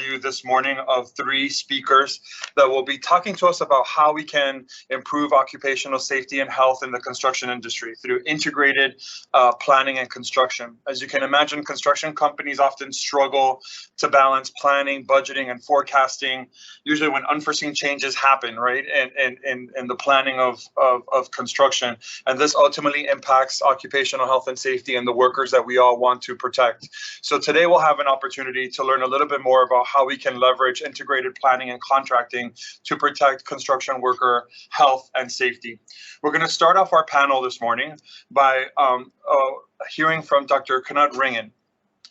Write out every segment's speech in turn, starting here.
you this morning of 3 speakers that will be talking to us about how we can improve occupational safety and health in the construction industry through integrated planning and construction. As you can imagine, construction companies often struggle to balance planning, budgeting, and forecasting, usually when unforeseen changes happen, right, in the planning of construction. And this ultimately impacts occupational health and safety and the workers that we all want to protect. So today we'll have an opportunity to learn a little bit more about how we can leverage integrated planning and contracting to protect construction worker health and safety. We're going to start off our panel this morning by hearing from Dr. Knut Ringen.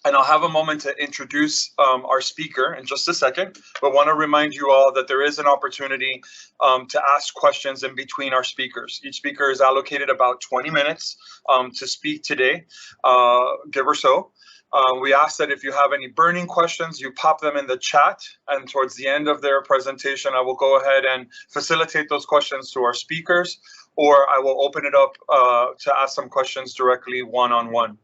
And I'll have a moment to introduce our speaker in just a second, but want to remind you all that there is an opportunity to ask questions in between our speakers. Each speaker is allocated about 20 minutes to speak today, give or so. We ask that if you have any burning questions, you pop them in the chat, and towards the end of their presentation, I will go ahead and facilitate those questions to our speakers, or I will open it up to ask some questions directly one-on-one.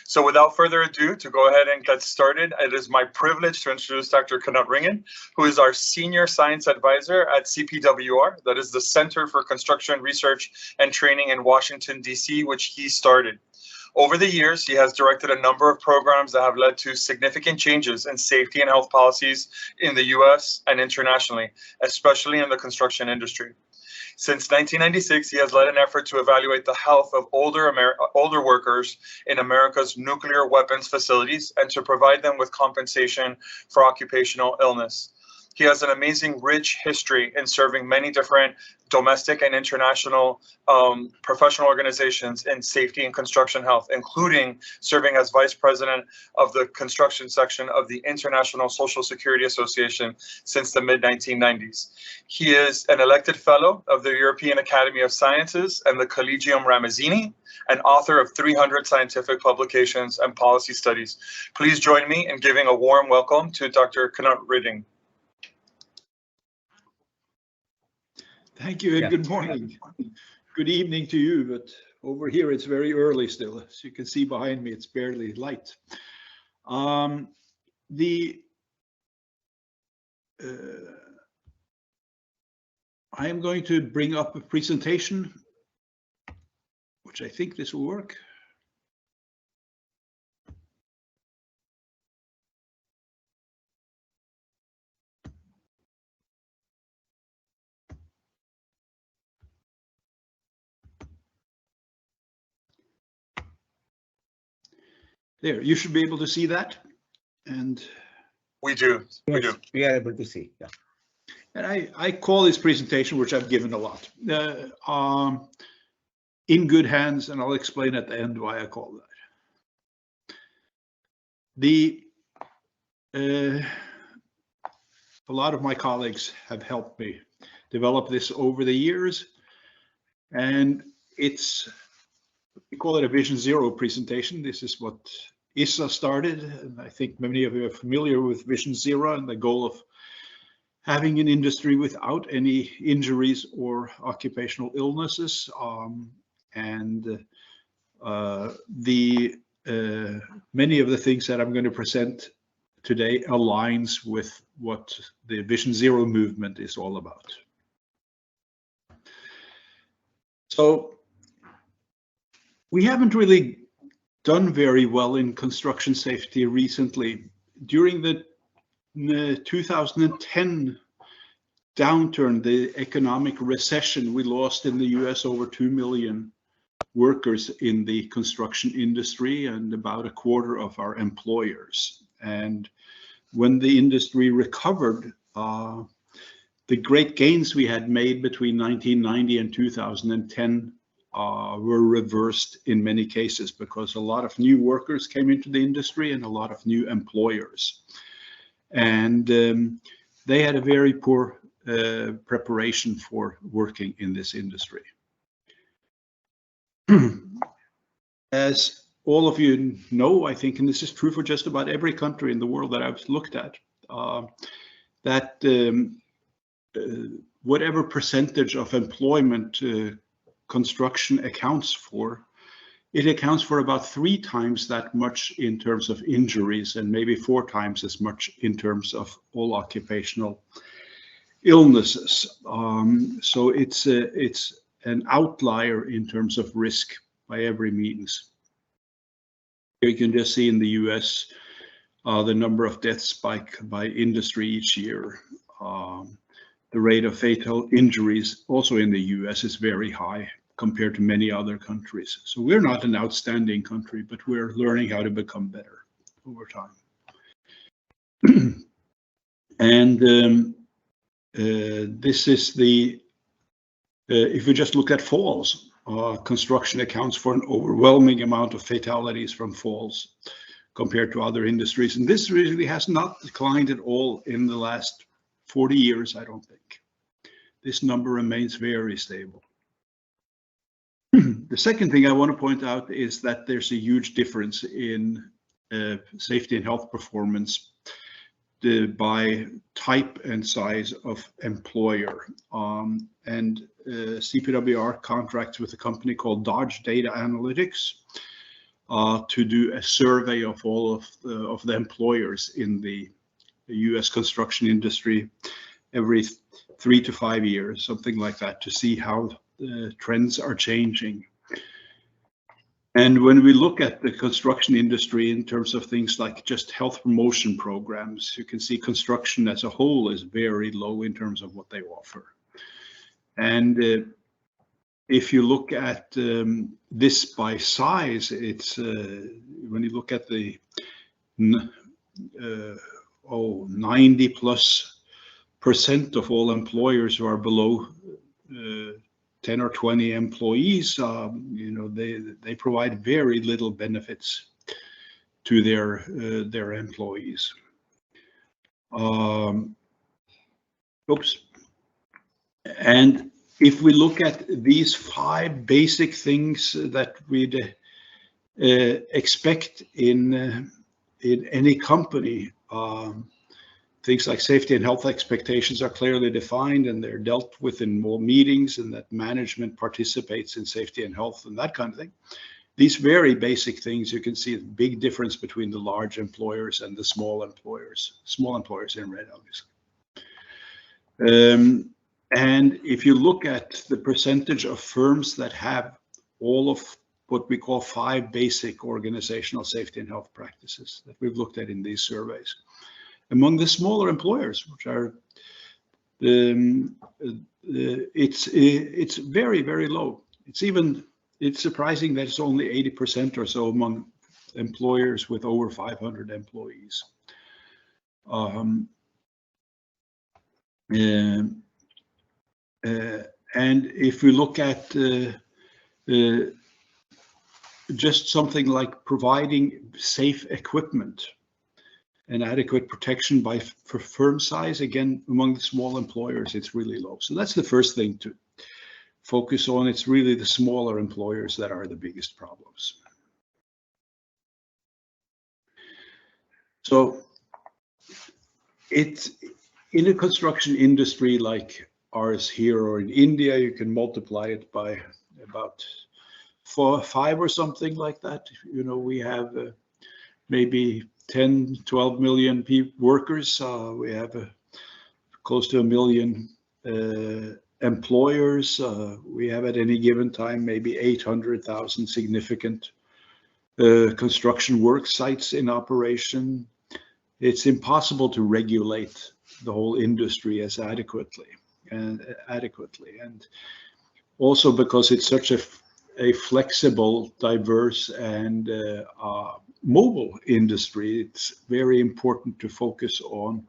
So without further ado, to go ahead and get started, it is my privilege to introduce Dr. Knut Ringen, who is our Senior Science Advisor at CPWR, that is the Center for Construction Research and Training in Washington, D.C., which he started. Over the years, he has directed a number of programs that have led to significant changes in safety and health policies in the U.S. and internationally, especially in the construction industry. Since 1996, he has led an effort to evaluate the health of older workers in America's nuclear weapons facilities and to provide them with compensation for occupational illness. He has an amazing, rich history in serving many different domestic and international professional organizations in safety and construction health, including serving as vice president of the construction section of the International Social Security Association since the mid-1990s. He is an elected fellow of the European Academy of Sciences and the Collegium Ramazzini, and author of 300 scientific publications and policy studies. Please join me in giving a warm welcome to Dr. Knut Ringen. Thank you and good morning. Good evening to you, but over here it's very early still. As you can see behind me, it's barely light. I am going to bring up a presentation, which I think this will work. There, you should be able to see that. And we do. We are able to see. Yeah. And I call this presentation, which I've given a lot, in good hands, and I'll explain at the end why I call that. A lot of my colleagues have helped me develop this over the years, and we call it a Vision Zero presentation. This is what ISA started, and I think many of you are familiar with Vision Zero and the goal of having an industry without any injuries or occupational illnesses. Many of the things that I'm going to present today aligns with what the Vision Zero movement is all about. So we haven't really done very well in construction safety recently. During the 2010 downturn, the economic recession, we lost in the US over 2 million workers in the construction industry and about a quarter of our employers. And when the industry recovered, the great gains we had made between 1990 and 2010 were reversed in many cases because a lot of new workers came into the industry and a lot of new employers. And they had a very poor preparation for working in this industry. As all of you know, I think, and this is true for just about every country in the world that I've looked at, that whatever percentage of employment construction accounts for it accounts for about 3 times that much in terms of injuries and maybe 4 times as much in terms of all occupational illnesses. So it's an outlier in terms of risk by every means. You can just see in the US the number of deaths spike by industry each year. The rate of fatal injuries also in the US is very high compared to many other countries. So we're not an outstanding country, but we're learning how to become better over time. And this is the, if we just look at falls, construction accounts for an overwhelming amount of fatalities from falls compared to other industries. And this really has not declined at all in the last 40 years, I don't think. This number remains very stable. The second thing I want to point out is that there's a huge difference in safety and health performance by type and size of employer. And CPWR contracts with a company called Dodge Data Analytics to do a survey of all of the employers in the US construction industry every 3 to 5 years, something like that, to see how trends are changing. And when we look at the construction industry in terms of things like just health promotion programs, you can see construction as a whole is very low in terms of what they offer. And if you look at this by size, it's when you look at the 90+% of all employers who are below 10 or 20 employees, you know, they provide very little benefits to their employees. And if we look at these 5 basic things that we'd expect in any company, things like safety and health expectations are clearly defined and they're dealt with in more meetings, and that management participates in safety and health and that kind of thing. These very basic things, you can see a big difference between the large employers and the small employers in red, obviously. And if you look at the percentage of firms that have all of what we call 5 basic organizational safety and health practices that we've looked at in these surveys, among the smaller employers, which are, it's very, very low. It's surprising that it's only 80% or so among employers with over 500 employees. And if we look at just something like providing safe equipment and adequate protection for firm size, again, among the small employers, it's really low. So that's the first thing to focus on. It's really the smaller employers that are the biggest problems. So it's in a construction industry like ours here or in India, you can multiply it by about 4 or 5 or something like that. You know, we have maybe 10, 12 million workers. We have close to 1 million employers. We have at any given time maybe 800,000 significant construction work sites in operation. It's impossible to regulate the whole industry as adequately, and also because it's such a flexible, diverse, and mobile industry, it's very important to focus on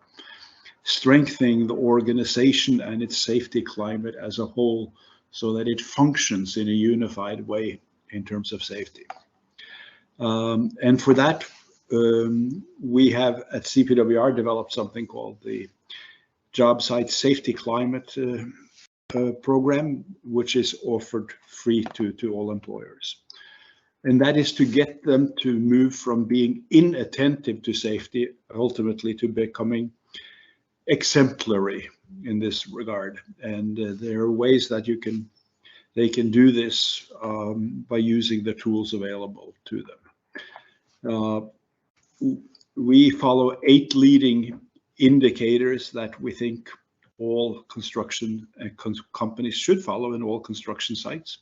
strengthening the organization and its safety climate as a whole, so that it functions in a unified way in terms of safety. And for that, we have at CPWR developed something called the Job Site Safety Climate program, which is offered free to all employers. And that is to get them to move from being inattentive to safety ultimately to becoming exemplary in this regard. And there are ways that you can they can do this by using the tools available to them. We follow 8 leading indicators that we think all construction companies should follow in all construction sites.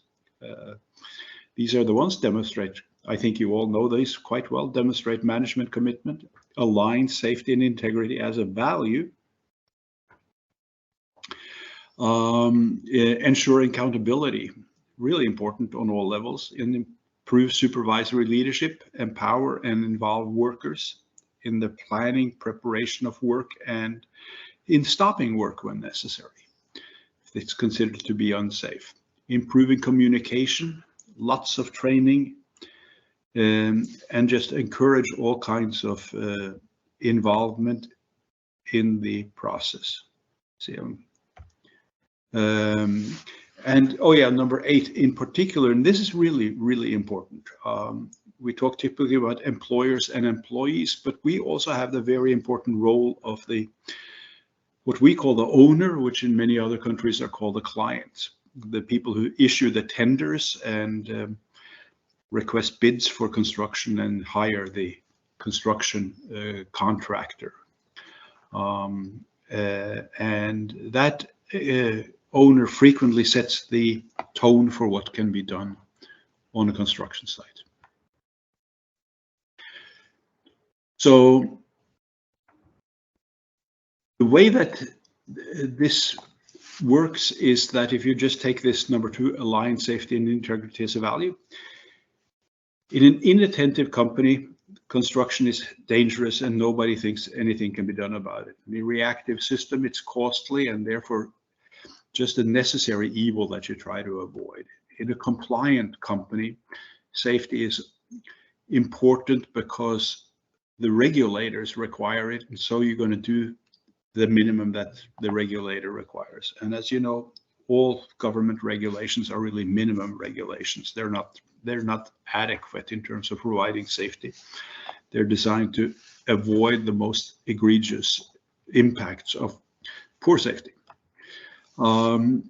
These are the ones demonstrate, I think you all know these quite well, demonstrate management commitment, align safety and integrity as a value, ensure accountability, really important on all levels, and improve supervisory leadership, empower and involve workers in the planning, preparation of work, and in stopping work when necessary, if it's considered to be unsafe. Improving communication, lots of training, and just encourage all kinds of involvement in the process. And oh yeah, number 8 in particular, and this is really, really important. We talk typically about employers and employees, but we also have the very important role of what we call the owner, which in many other countries are called the clients, the people who issue the tenders and request bids for construction and hire the construction contractor. And that owner frequently sets the tone for what can be done on a construction site. So the way that this works is that if you just take this number 2, align safety and integrity as a value, in an inattentive company, construction is dangerous and nobody thinks anything can be done about it. In a reactive system, it's costly and therefore just a necessary evil that you try to avoid. In a compliant company, safety is important because the regulators require it, and so you're going to do the minimum that the regulator requires. And as you know, all government regulations are really minimum regulations. They're not adequate in terms of providing safety. They're designed to avoid the most egregious impacts of poor safety. A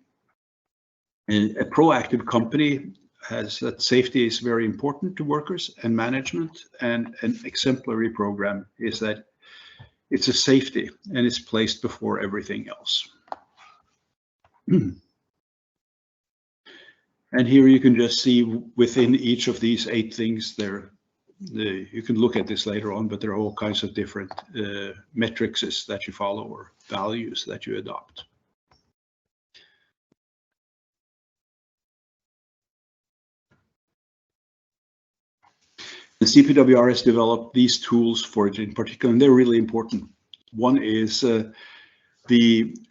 proactive company has that safety is very important to workers and management, and an exemplary program is that it's a safety and it's placed before everything else. And here you can just see within each of these 8 things there, you can look at this later on, but there are all kinds of different metrics that you follow or values that you adopt. The CPWR has developed these tools for it in particular, and they're really important. One is the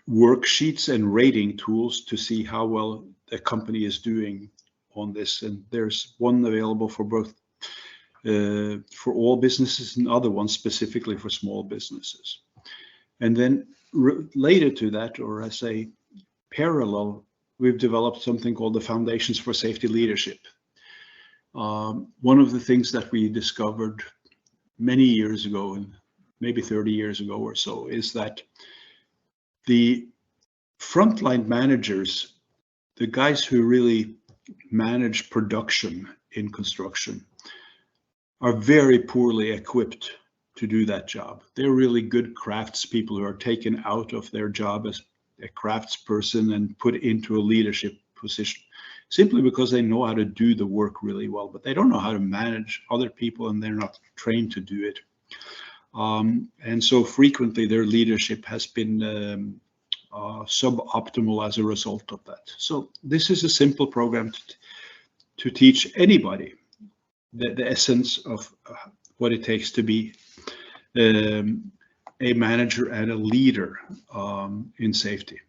worksheets and rating tools to see how well the company is doing on this. And there's one available for both, for all businesses, and other ones specifically for small businesses. And then related to that, or I say parallel, we've developed something called the Foundations for Safety Leadership. One of the things that we discovered many years ago, and maybe 30 years ago or so, is that the frontline managers, the guys who really manage production in construction, are very poorly equipped to do that job. They're really good craftspeople who are taken out of their job as a craftsperson and put into a leadership position, simply because they know how to do the work really well, but they don't know how to manage other people and they're not trained to do it. And so frequently their leadership has been suboptimal as a result of that. So this is a simple program to teach anybody the essence of what it takes to be a manager and a leader in safety.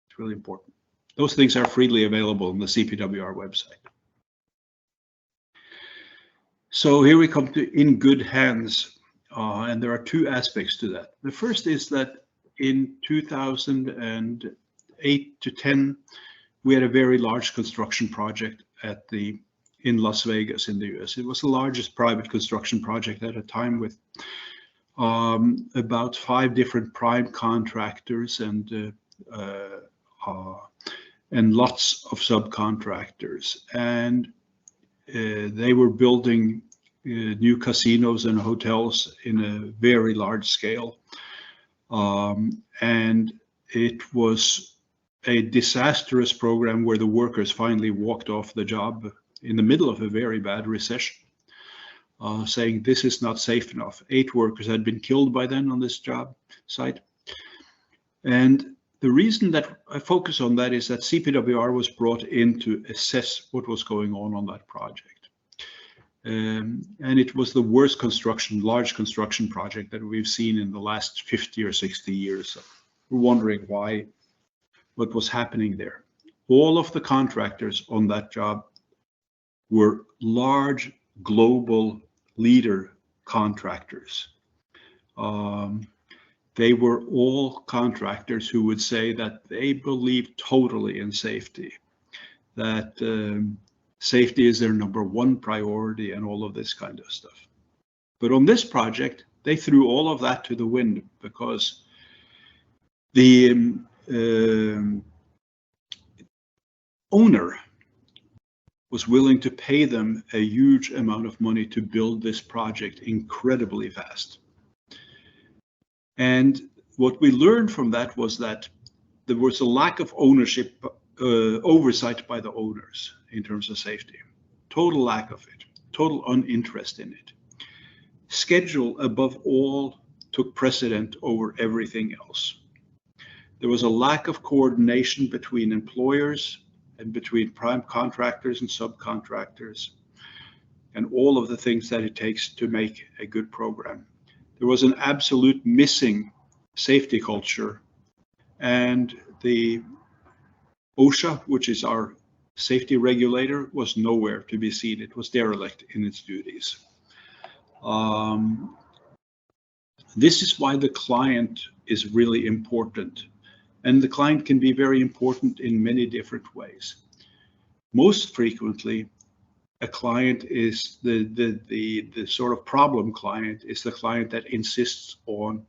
It's really important. Those things are freely available on the CPWR website. So here we come to in good hands, and there are 2 aspects to that. The first is that in 2008 to 10, we had a very large construction project in Las Vegas in the US. It was the largest private construction project at a time, with about 5 different prime contractors and and lots of subcontractors. And they were building new casinos and hotels in a very large scale. And it was a disastrous program where the workers finally walked off the job in the middle of a very bad recession, saying this is not safe enough. 8 workers had been killed by then on this job site. And the reason that I focus on that is that CPWR was brought in to assess what was going on that project. And it was the worst large construction project that we've seen in the last 50 or 60 years. So we're wondering what was happening there. All of the contractors on that job were large global leader contractors. They were all contractors who would say that they believe totally in safety, that safety is their #1 priority and all of this kind of stuff. But on this project, they threw all of that to the wind because the owner was willing to pay them a huge amount of money to build this project incredibly fast. And what we learned from that was that there was a lack of ownership, oversight by the owners in terms of safety. Total lack of it, total uninterest in it. Schedule above all took precedent over everything else. There was a lack of coordination between employers and between prime contractors and subcontractors, and all of the things that it takes to make a good program. There was an absolute missing safety culture, and the OSHA, which is our safety regulator, was nowhere to be seen. It was derelict in its duties. This is why the client is really important. And the client can be very important in many different ways. Most frequently, a client is the sort of problem client is the client that insists on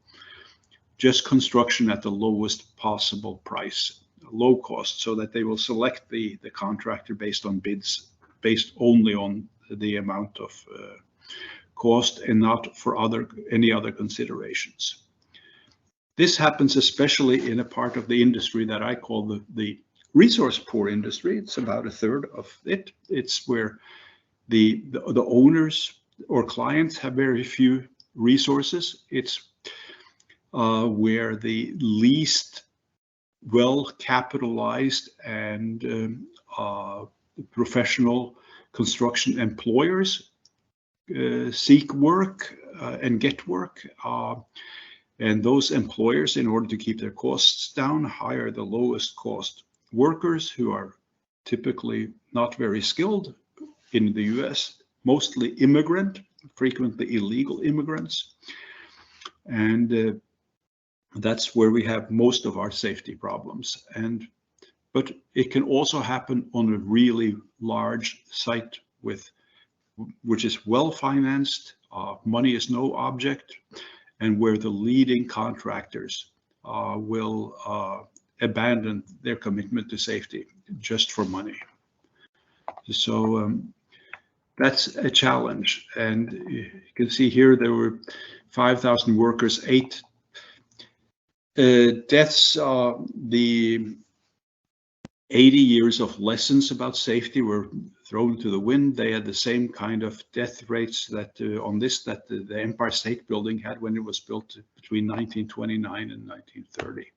just construction at the lowest possible price, low cost, so that they will select the contractor based on bids, based only on the amount of cost and not for any other considerations. This happens especially in a part of the industry that I call the resource poor industry. It's about 1/3 of it. It's where the owners or clients have very few resources. It's where the least well-capitalized and professional construction employers seek work and get work. And those employers, in order to keep their costs down, hire the lowest cost workers who are typically not very skilled in the US, mostly immigrant, frequently illegal immigrants. And that's where we have most of our safety problems. But it can also happen on a really large site which is well financed, money is no object, and where the leading contractors will abandon their commitment to safety just for money. So that's a challenge. And you can see here there were 5,000 workers, 8 deaths. The 80 years of lessons about safety were thrown to the wind. They had the same kind of death rates that the Empire State Building had when it was built between 1929 and 1930.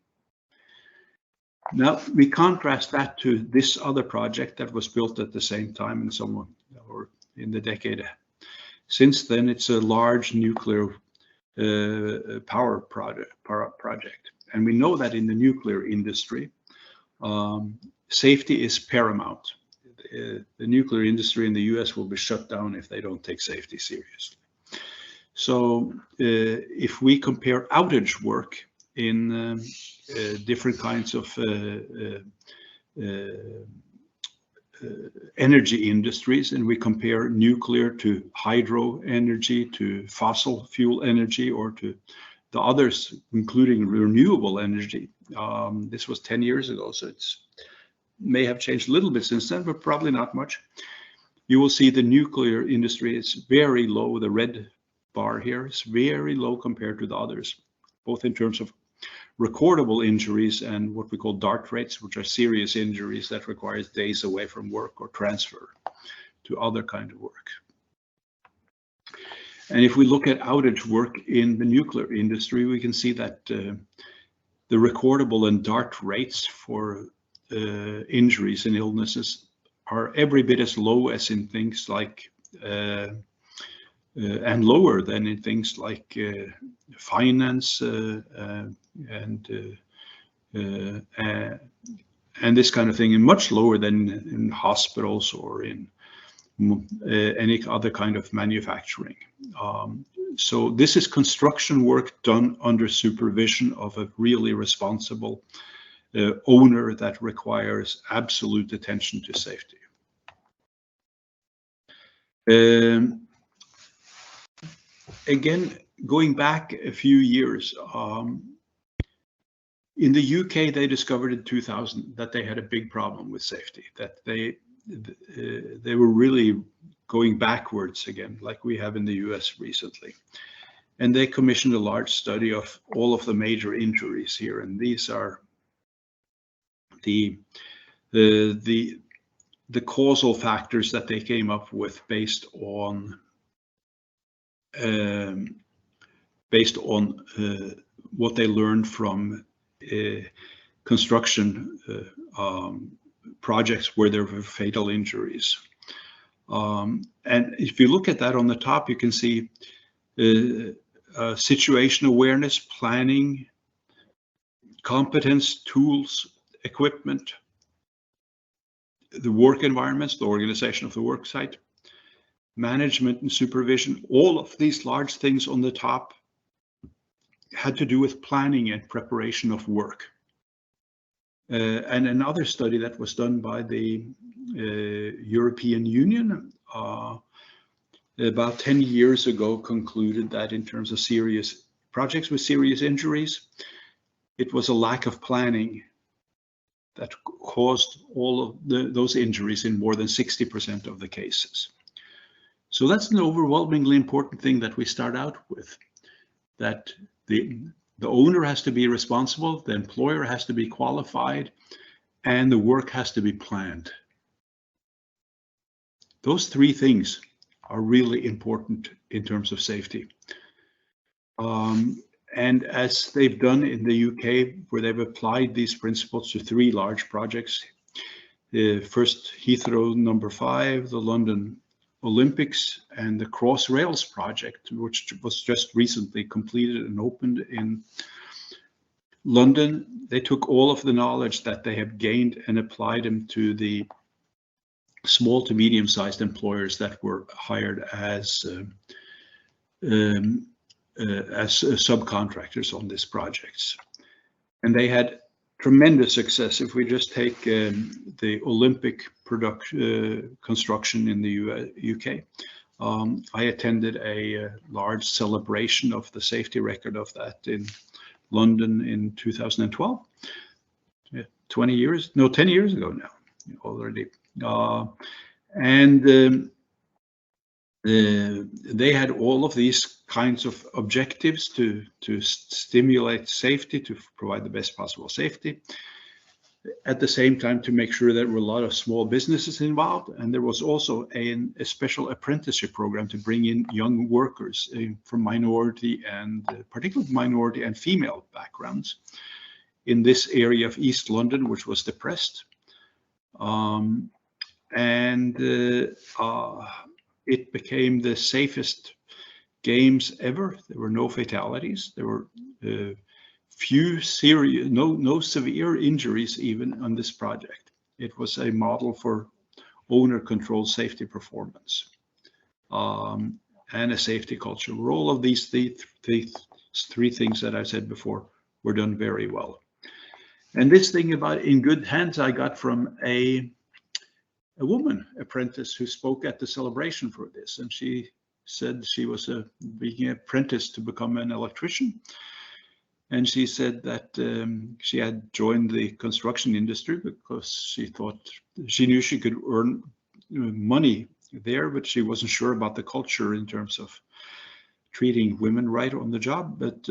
Now we contrast that to this other project that was built at the same time or in the decade since then. It's a large nuclear power project, and we know that in the nuclear industry, safety is paramount. The nuclear industry in the US will be shut down if they don't take safety seriously. So if we compare outage work in different kinds of energy industries, and we compare nuclear to hydro energy, to fossil fuel energy, or to the others, including renewable energy. This was 10 years ago, so it's may have changed a little bit since then, but probably not much. You will see the nuclear industry is very low. The red bar here is very low compared to the others, both in terms of recordable injuries and what we call DART rates, which are serious injuries that requires days away from work or transfer to other kind of work. And if we look at outage work in the nuclear industry, we can see that the recordable and DART rates for injuries and illnesses are every bit as low as in things like and lower than in things like finance and this kind of thing, and much lower than in hospitals or in any other kind of manufacturing. So this is construction work done under supervision of a really responsible owner that requires absolute attention to safety. Again, going back a few years, in the UK, they discovered in 2000 that they had a big problem with safety, that they were really going backwards again, like we have in the US recently. And they commissioned a large study of all of the major injuries here. And these are the causal factors that they came up with based on what they learned from construction projects where there were fatal injuries. And if you look at that on the top, you can see situation awareness, planning, competence, tools, equipment, the work environments, the organization of the work site, management and supervision. All of these large things on the top had to do with planning and preparation of work. And another study that was done by the European Union about 10 years ago concluded that in terms of serious projects with serious injuries, it was a lack of planning that caused all of those injuries in more than 60% of the cases. So that's an overwhelmingly important thing that we start out with, that the owner has to be responsible, the employer has to be qualified, and the work has to be planned. Those three things are really important in terms of safety. And as they've done in the UK, where they've applied these principles to 3 large projects, the first Heathrow #5, the London Olympics, and the Crossrails project, which was just recently completed and opened in London. They took all of the knowledge that they have gained and applied them to the small to medium-sized employers that were hired as subcontractors on these projects. And they had tremendous success. If we just take the Olympic construction in the UK, I attended a large celebration of the safety record of that in London in 2012. 10 years ago now already. They had all of these kinds of objectives to stimulate safety, to provide the best possible safety. At the same time, to make sure there were a lot of small businesses involved. And there was also a special apprenticeship program to bring in young workers from minority and particularly minority and female backgrounds in this area of East London, which was depressed. It became the safest games ever. There were no fatalities. There were no severe injuries even on this project. It was a model for owner-controlled safety performance and a safety culture, where all of these three things that I said before were done very well. And this thing about in good hands I got from a woman apprentice who spoke at the celebration for this, and she said she was being apprenticed to become an electrician. And she said that she had joined the construction industry because she knew she could earn money there, but she wasn't sure about the culture in terms of treating women right on the job. But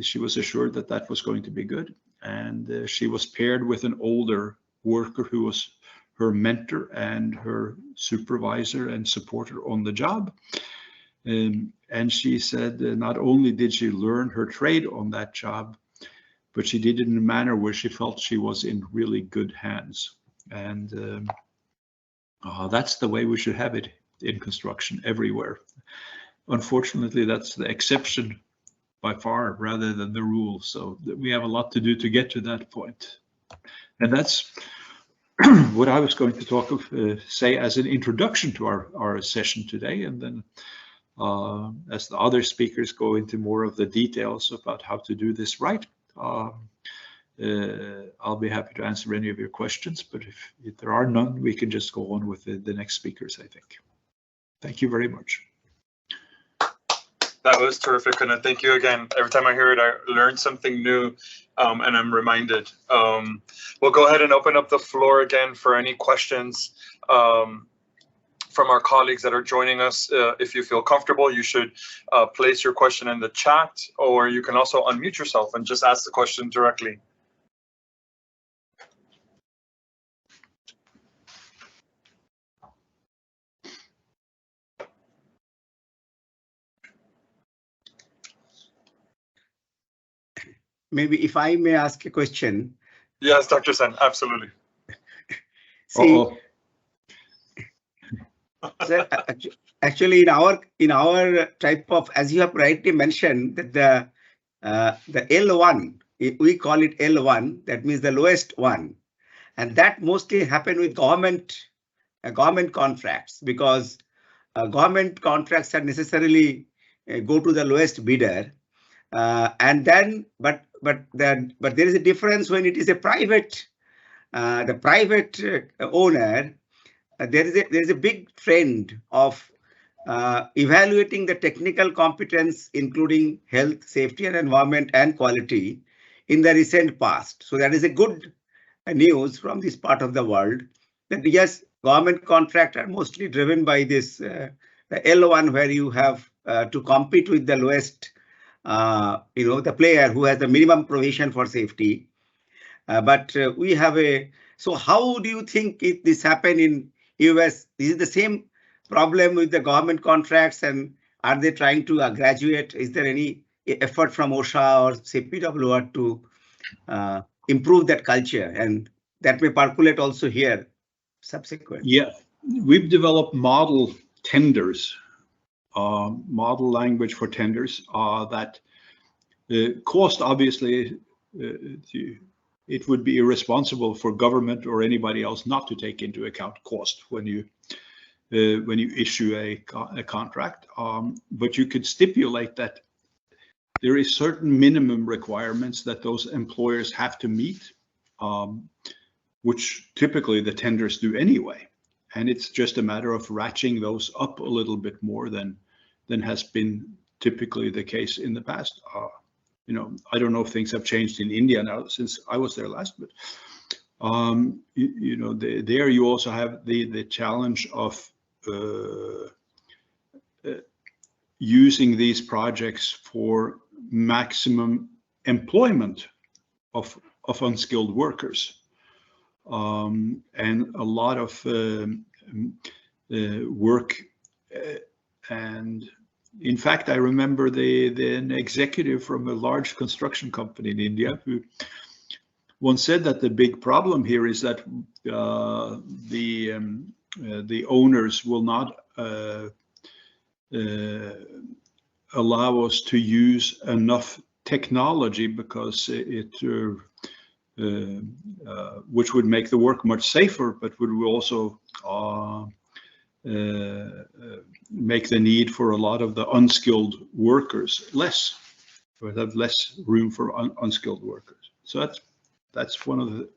she was assured that that was going to be good. And she was paired with an older worker who was her mentor and her supervisor and supporter on the job. And she said not only did she learn her trade on that job, but she did it in a manner where she felt she was in really good hands. And that's the way we should have it in construction everywhere. Unfortunately, that's the exception by far rather than the rule. So we have a lot to do to get to that point. And that's what I was going to say as an introduction to our session today. And then as the other speakers go into more of the details about how to do this right, I'll be happy to answer any of your questions. But if there are none, we can just go on with the next speakers, I think. Thank you very much. That was terrific, and thank you again. Every time I hear it, I learn something new, and I'm reminded. We'll go ahead and open up the floor again for any questions from our colleagues that are joining us. If you feel comfortable, you should place your question in the chat, or you can also unmute yourself and just ask the question directly. Maybe if I may ask a question. Yes, Dr. Sen, absolutely. See, sir, actually, in our type of, as you have rightly mentioned, that the L1, we call it L1, that means the lowest one, and that mostly happen with government contracts, because government contracts are necessarily go to the lowest bidder, and then but there is a difference when it is a private, the private owner. There is a big trend of evaluating the technical competence, including health, safety and environment and quality in the recent past. So that is a good news from this part of the world, that yes, government contracts are mostly driven by this the L1, where you have to compete with the lowest, the player who has the minimum provision for safety. But we have so how do you think this happen in US? Is it the same problem with the government contracts, and are they trying to graduate? Is there any effort from OSHA or CPWR to improve that culture, and that may percolate also here subsequent? Yeah, we've developed model tenders, model language for tenders that cost, obviously, it would be irresponsible for government or anybody else not to take into account cost when you issue a contract. But you could stipulate that there is certain minimum requirements that those employers have to meet, which typically the tenders do anyway. And it's just a matter of ratcheting those up a little bit more than has been typically the case in the past. I don't know if things have changed in India now since I was there last, but there you also have the challenge of using these projects for maximum employment of unskilled workers, and a lot of work. And in fact, I remember an executive from a large construction company in India who once said that the big problem here is that the owners will not allow us to use enough technology because which would make the work much safer, but would also make the need for a lot of the unskilled workers less, or have less room for unskilled workers. So that's one of the,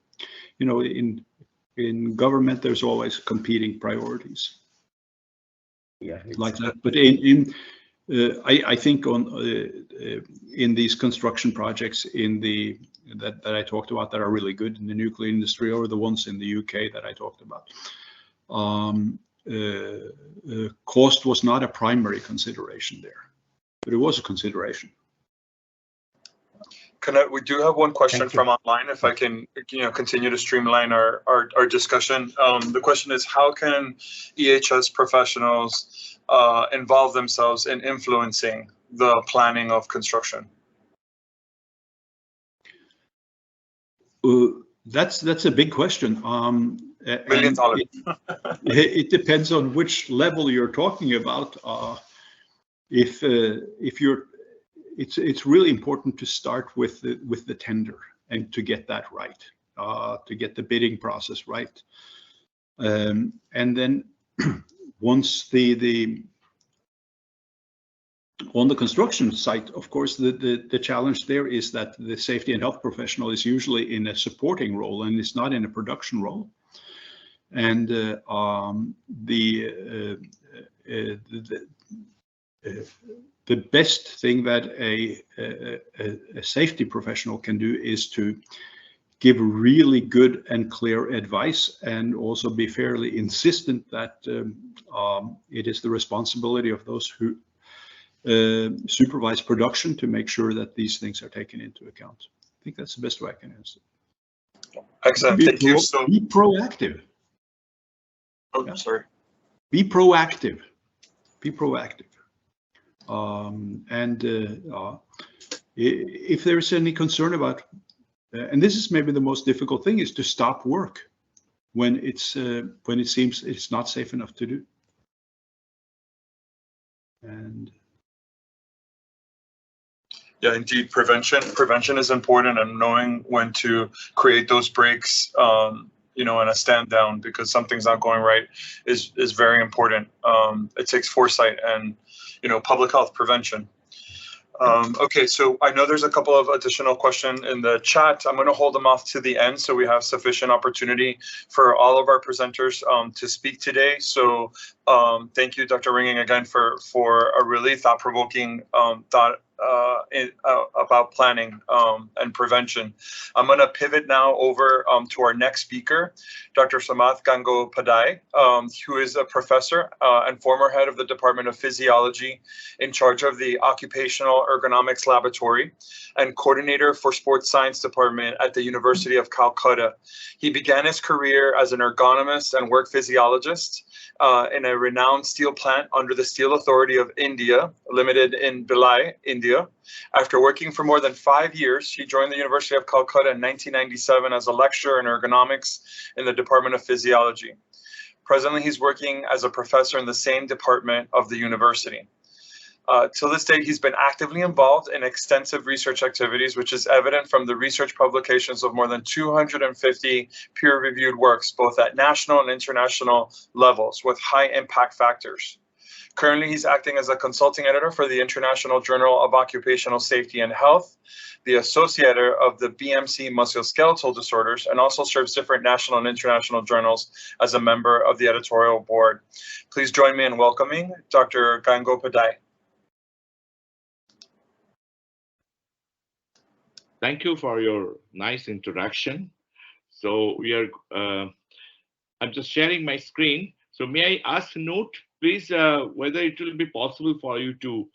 in government there's always competing priorities. Yeah, like that. But in I think in these construction projects that I talked about that are really good in the nuclear industry, or the ones in the UK that I talked about, cost was not a primary consideration there, but it was a consideration. We do have one question from online, if I can continue to streamline our discussion. The question is, how can EHS professionals involve themselves in influencing the planning of construction? That's a big question. $1 million. It depends on which level you're talking about. If you're, it's really important to start with the tender and to get that right, to get the bidding process right, and then once on the construction site, of course, the challenge there is that the safety and health professional is usually in a supporting role and is not in a production role. And the best thing that a safety professional can do is to give really good and clear advice, and also be fairly insistent that it is the responsibility of those who supervise production to make sure that these things are taken into account. I think that's the best way I can answer. Excellent. Thank you. So be proactive. Oh, yeah. Sorry. Be proactive. Be proactive. If there's any concern about, and this is maybe the most difficult thing, is to stop work when it seems it's not safe enough to do. And yeah, indeed, prevention is important, and knowing when to create those breaks, and a stand down because something's not going right is very important. It takes foresight and public health prevention. Okay, so I know there's a couple of additional questions in the chat. I'm going to hold them off to the end so we have sufficient opportunity for all of our presenters to speak today. So thank you, Dr. Ringing, again for a really thought-provoking thought about planning and prevention. I'm going to pivot now over to our next speaker, Dr. Samath Gangopadhyay, who is a professor and former head of the Department of Physiology in charge of the Occupational Ergonomics Laboratory and coordinator for Sports Science Department at the University of Calcutta. He began his career as an ergonomist and work physiologist in a renowned steel plant under the Steel Authority of India, Limited in Bhilai, India. After working for more than 5 years, he joined the University of Calcutta in 1997 as a lecturer in ergonomics in the Department of Physiology. Presently, he's working as a professor in the same department of the university. Till this day, he's been actively involved in extensive research activities, which is evident from the research publications of more than 250 peer-reviewed works, both at national and international levels, with high impact factors. Currently, he's acting as a consulting editor for the International Journal of Occupational Safety and Health, the associate editor of the BMC Musculoskeletal Disorders, and also serves different national and international journals as a member of the editorial board. Please join me in welcoming Dr. Gangopadhyay. Thank you for your nice introduction. So we are, I'm just sharing my screen. So may I ask Note, please, whether it will be possible for you to,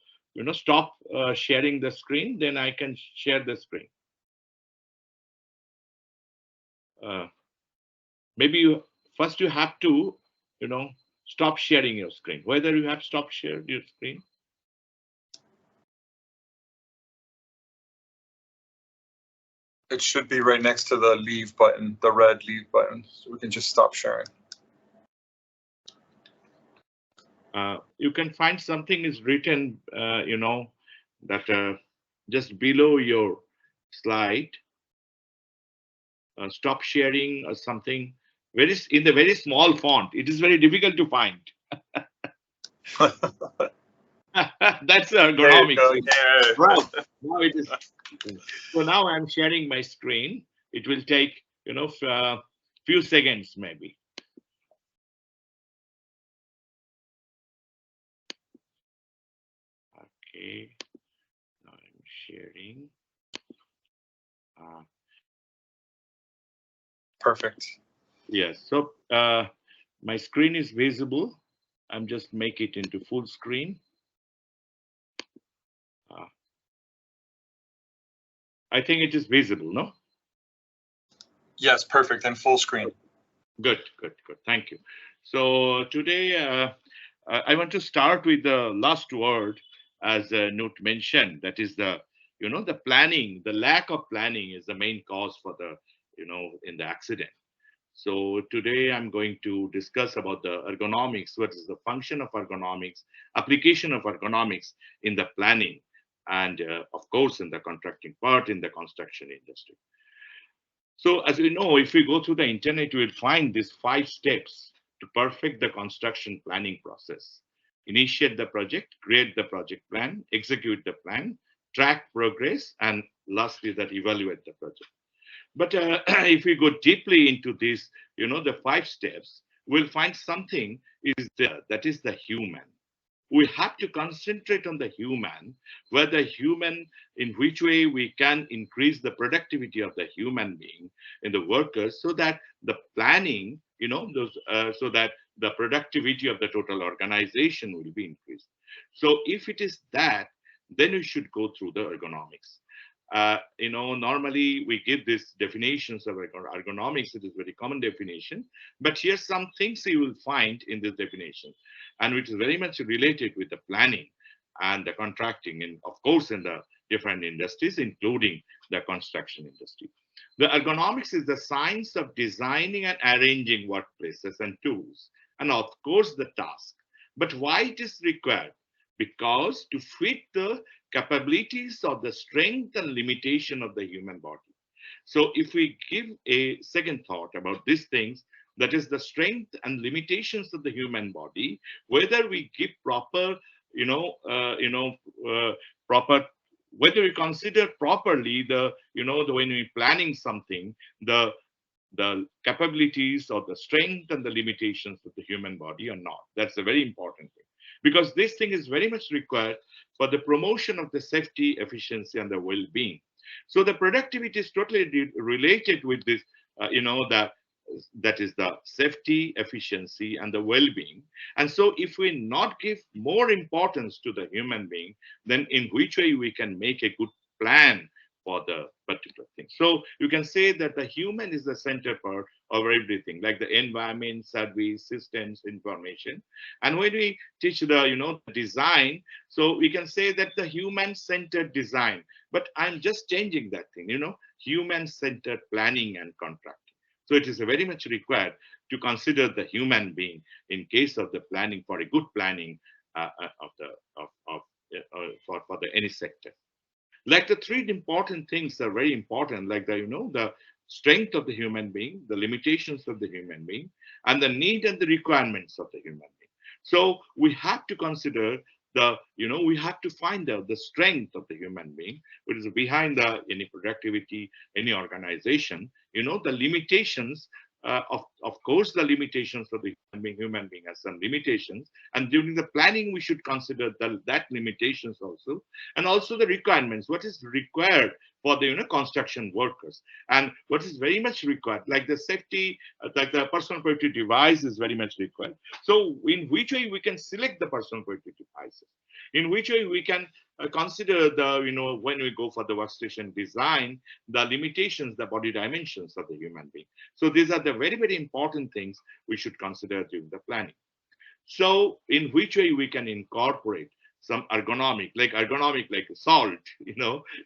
stop sharing the screen, then I can share the screen. Maybe first you have to, stop sharing your screen. Whether you have stopped sharing your screen. It should be right next to the leave button, the red leave button, so we can just stop sharing. You can find something is written, that just below your slide, stop sharing or something, in the very small font. It is very difficult to find. That's ergonomics. Yeah. Right. Now it is. So now I'm sharing my screen. It will take, a few seconds maybe. Okay, now I'm sharing. Perfect. Yes, so my screen is visible. I'm just make it into full screen. I think it is visible, no? Yes, perfect, and full screen. Good, good, good. Thank you. So today I want to start with the last word, as Nut mentioned. That is the, the planning. The lack of planning is the main cause for the, in the accident. So today I'm going to discuss about the ergonomics. What is the function of ergonomics, application of ergonomics in the planning, and of course in the contracting part in the construction industry. So as we know, if we go through the internet, we will find these 5 steps to perfect the construction planning process. Initiate the project, create the project plan, execute the plan, track progress, and lastly that evaluate the project. But if we go deeply into this, the 5 steps, we'll find something is there, that is the human. We have to concentrate on the human, where the human, in which way we can increase the productivity of the human being in the workers, so that the planning, so that the productivity of the total organization will be increased. So if it is that, then we should go through the ergonomics. Normally we give these definitions of ergonomics. It is very common definition, but here's some things you will find in this definition, and which is very much related with the planning and the contracting, and of course in the different industries, including the construction industry. The ergonomics is the science of designing and arranging workplaces and tools, and of course the task. But why it is required? Because to fit the capabilities of the strength and limitation of the human body. So if we give a second thought about these things, that is the strength and limitations of the human body, whether we give proper, proper, whether we consider properly the, when we're planning something, the capabilities or the strength and the limitations of the human body or not. That's a very important thing, because this thing is very much required for the promotion of the safety, efficiency, and the well-being. So the productivity is totally related with this, that is the safety, efficiency, and the well-being. And so if we not give more importance to the human being, then in which way we can make a good plan for the particular thing. So you can say that the human is the center part of everything, like the environment, service, systems, information. And when we teach the, design, so we can say that the human-centered design, but I'm just changing that thing, human-centered planning and contracting. So it is very much required to consider the human being in case of the planning, for a good planning for the any sector. Like the 3 important things are very important, like the strength of the human being, the limitations of the human being, and the need and the requirements of the human being. So we have to consider we have to find out the strength of the human being, which is behind any productivity, any organization, the limitations. Of course, the limitations of the human being has some limitations, and during the planning we should consider that limitations also, and also the requirements, what is required for the construction workers, and what is very much required, like the safety, like the personal protective device is very much required. So in which way we can select the personal protective devices, in which way we can consider the when we go for the workstation design, the limitations, the body dimensions of the human being. So these are the very, very important things we should consider during the planning. So in which way we can incorporate some ergonomic like salt,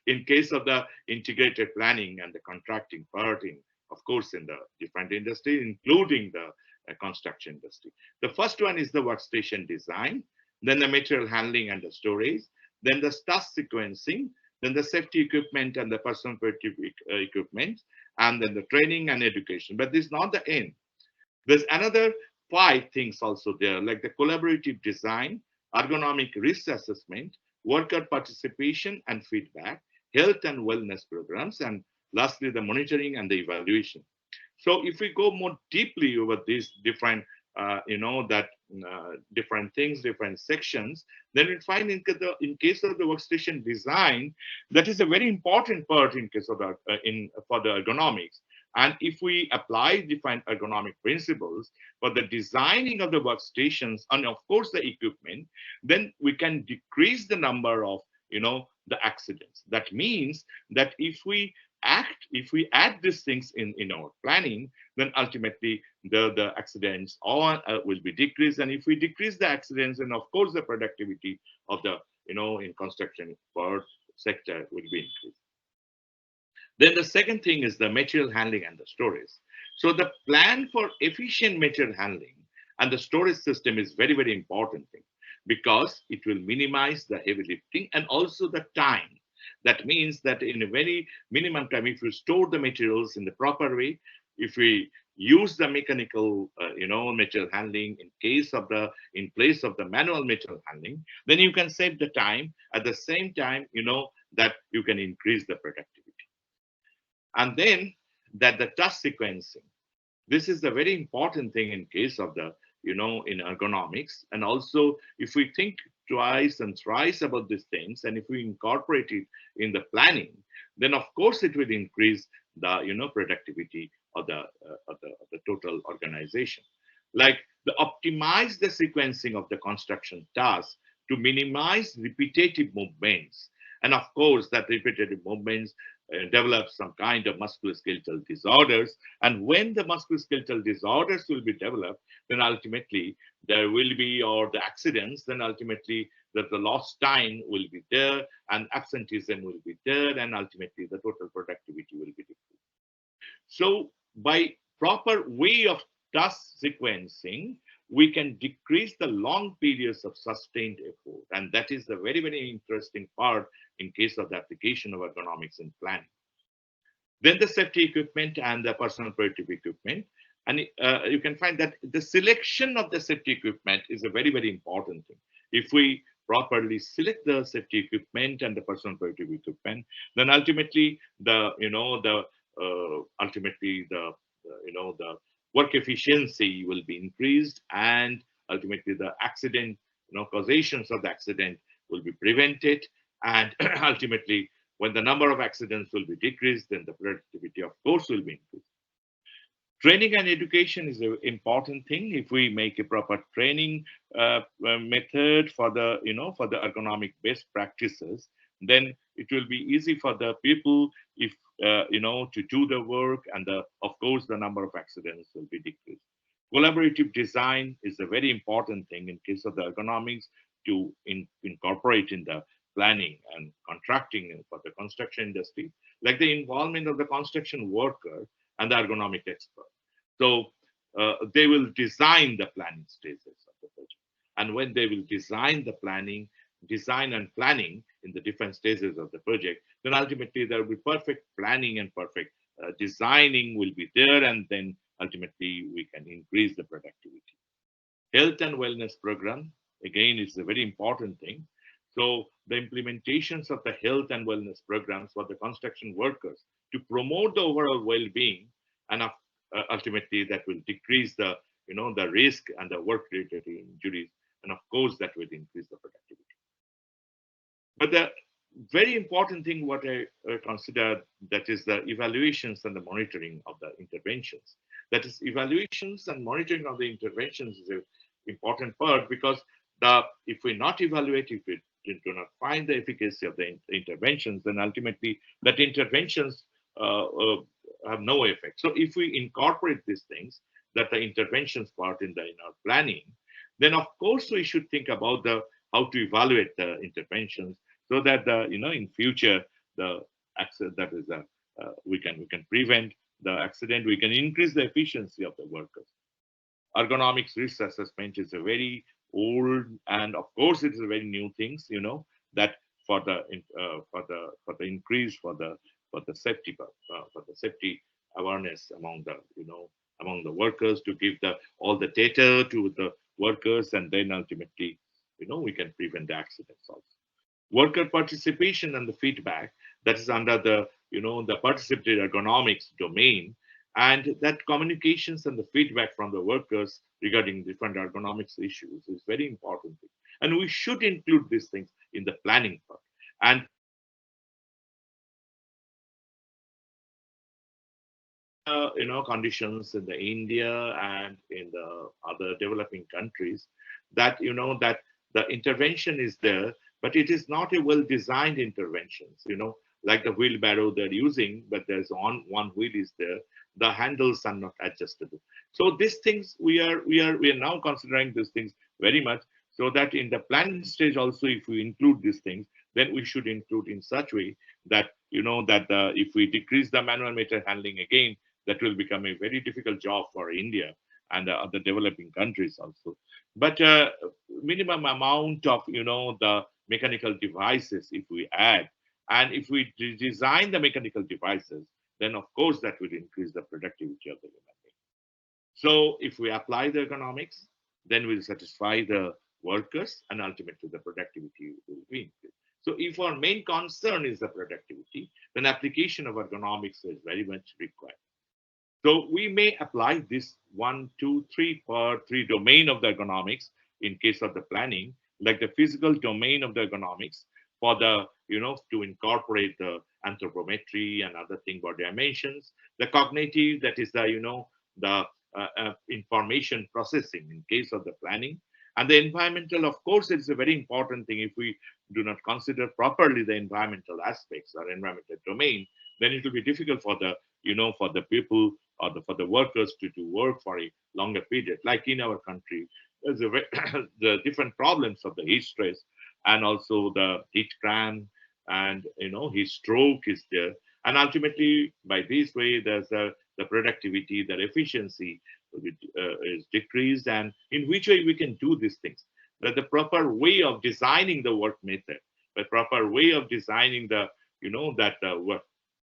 in case of the integrated planning and the contracting part, in of course in the different industry, including the construction industry. The first one is the workstation design, then the material handling and the storage, then the task sequencing, then the safety equipment and the personal protective equipment, and then the training and education. But this is not the end. There's another 5 things also there, like the collaborative design, ergonomic risk assessment, worker participation and feedback, health and wellness programs, and lastly, the monitoring and the evaluation. So if we go more deeply over these different, that different things, different sections, then we find in case of the workstation design, that is a very important part in case of the for the ergonomics. And if we apply defined ergonomic principles for the designing of the workstations and of course the equipment, then we can decrease the number of the accidents. That means that if we add these things in our planning, then ultimately the accidents all will be decreased. And if we decrease the accidents, then of course the productivity of the in construction part sector will be increased. Then the second thing is the material handling and the storage. So the plan for efficient material handling and the storage system is very, very important thing, because it will minimize the heavy lifting and also the time. That means that in a very minimum time, if you store the materials in the proper way, if we use the mechanical, material handling in place of the manual material handling, then you can save the time. At the same time, that you can increase the productivity. And then that the task sequencing. This is a very important thing in case of the, in ergonomics. And also, if we think twice and thrice about these things, and if we incorporate it in the planning, then of course it will increase the, productivity of the total organization. Like optimize the sequencing of the construction tasks to minimize repetitive movements. And of course, that repetitive movements develop some kind of musculoskeletal disorders. And when the musculoskeletal disorders will be developed, then ultimately there will be, or the accidents, then ultimately that the lost time will be there and absenteeism will be there, and ultimately the total productivity will be decreased. So by proper way of task sequencing, we can decrease the long periods of sustained effort. And that is the very, very interesting part in case of the application of ergonomics in planning. Then the safety equipment and the personal protective equipment. And you can find that the selection of the safety equipment is a very, very important thing. If we properly select the safety equipment and the personal protective equipment, then ultimately the work efficiency will be increased, and ultimately the accident, causations of the accident will be prevented, and ultimately when the number of accidents will be decreased, then the productivity of course will be increased. Training and education is an important thing. If we make a proper training method for the, for the ergonomic best practices, then it will be easy for the people if to do the work, and of course the number of accidents will be decreased. Collaborative design is a very important thing in case of the ergonomics to incorporate in the planning and contracting for the construction industry, like the involvement of the construction worker and the ergonomic expert. So they will design the planning stages of the project, and when they will design and planning in the different stages of the project, then ultimately there will be perfect planning and perfect designing will be there, and then ultimately we can increase the productivity. Health and wellness program, again, is a very important thing. So the implementations of the health and wellness programs for the construction workers to promote the overall well-being, and ultimately that will decrease the, the risk and the work-related injuries, and of course that will increase the productivity. But the very important thing what I consider, that is the evaluations and the monitoring of the interventions. That is, evaluations and monitoring of the interventions is an important part, because if we not evaluate, if we do not find the efficacy of the interventions, then ultimately that interventions have no effect. So if we incorporate these things, that the interventions part in our planning, then of course we should think about how to evaluate the interventions, so that in future the accident, that is we can prevent the accident, we can increase the efficiency of the workers. Ergonomics risk assessment is a very old, and of course it is a very new things, that for the increase for the safety awareness among the workers, to give all the data to the workers, and then ultimately we can prevent the accidents also. Worker participation and the feedback, that is under the the participatory ergonomics domain, and that communications and the feedback from the workers regarding different ergonomics issues is very important thing. And we should include these things in the planning part. And conditions in the India and in the other developing countries, that that the intervention is there, but it is not a well-designed interventions. Like the wheelbarrow they're using, but there's one wheel is there. The handles are not adjustable. So these things we are now considering these things very much. So that in the planning stage also, if we include these things, then we should include in such way that that if we decrease the manual meter handling again, that will become a very difficult job for India and other developing countries also. But minimum amount of the mechanical devices if we add, and if we design the mechanical devices, then of course that will increase the productivity of the human being. So if we apply the economics, then we'll satisfy the workers and ultimately the productivity will be increased. So if our main concern is the productivity, then application of ergonomics is very much required. So we may apply this 1, 2, 3 per 3 domain of the ergonomics in case of the planning, like the physical domain of the ergonomics for the, to incorporate the anthropometry and other thing about dimensions, the cognitive, that is the, the information processing in case of the planning, and the environmental, of course, it's a very important thing. If we do not consider properly the environmental aspects or environmental domain, then it will be difficult for the, for the people or for the workers to work for a longer period. Like in our country, there's the different problems of the heat stress and also the heat cramp and, heat stroke is there. And ultimately, by this way, there's the productivity, the efficiency is decreased. And in which way we can do these things? That the proper way of designing the work method, the proper way of designing the, that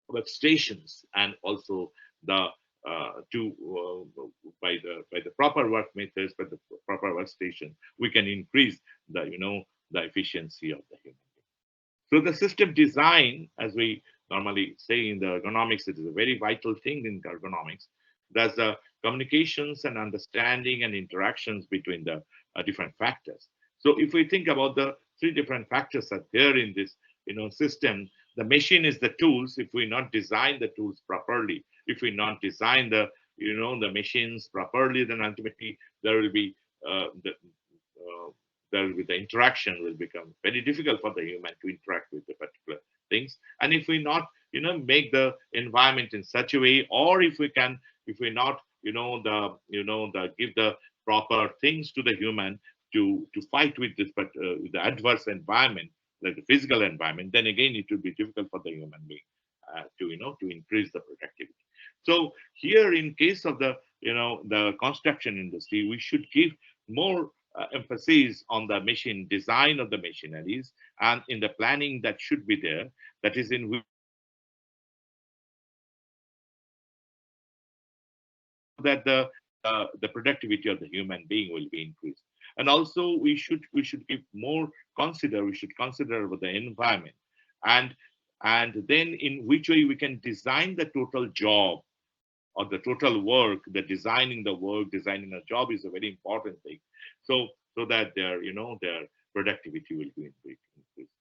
workstations, and also the by the proper work methods, by the proper workstation, we can increase the the efficiency of the human being. So the system design, as we normally say in the ergonomics, it is a very vital thing in ergonomics. There's the communications and understanding and interactions between the different factors. So if we think about the 3 different factors are there in this system, the machine is the tools. If we not design the tools properly, if we not design the the machines properly, then ultimately there will be the interaction will become very difficult for the human to interact with the particular things. And if we not make the environment in such a way, or if we not give the proper things to the human to fight with this, but with the adverse environment, like the physical environment, then again it will be difficult for the human being to increase the productivity. So here, in case of the the construction industry, we should give more emphasis on the machine design of the machineries, and in the planning that should be there, that is in which that the productivity of the human being will be increased. And also we should give more we should consider about the environment, and then in which way we can design the total job or the total work. The designing the work, designing a job is a very important thing. So that their their productivity will be increased.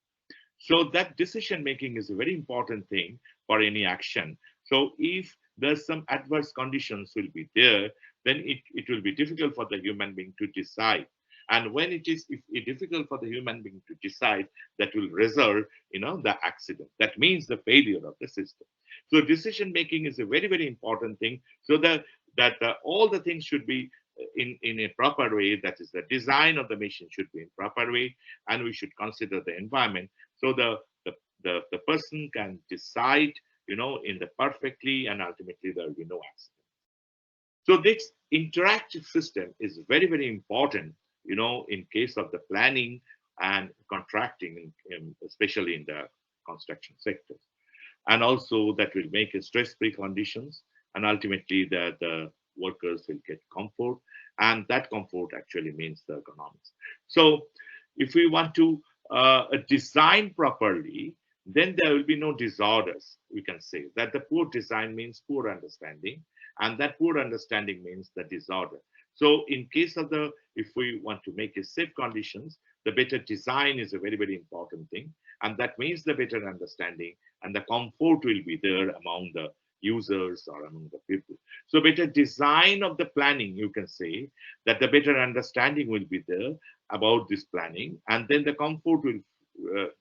So that decision making is a very important thing for any action. So if there's some adverse conditions will be there, then it will be difficult for the human being to decide. And when it is difficult for the human being to decide, that will result the accident. That means the failure of the system. So decision making is a very, very important thing. So that all the things should be in a proper way. That is, the design of the machine should be in proper way, and we should consider the environment. So the person can decide in the perfectly, and ultimately there will be no accident. So this interactive system is very, very important in case of the planning and contracting, especially in the construction sectors. And also that will make a stress-free conditions, and ultimately the workers will get comfort, and that comfort actually means the economics. So if we want to design properly, then there will be no disorders. We can say that the poor design means poor understanding, and that poor understanding means the disorder. So in case of if we want to make a safe conditions, the better design is a very, very important thing. And that means the better understanding and the comfort will be there among the users or among the people. So better design of the planning, you can say that the better understanding will be there about this planning, and then the comfort will,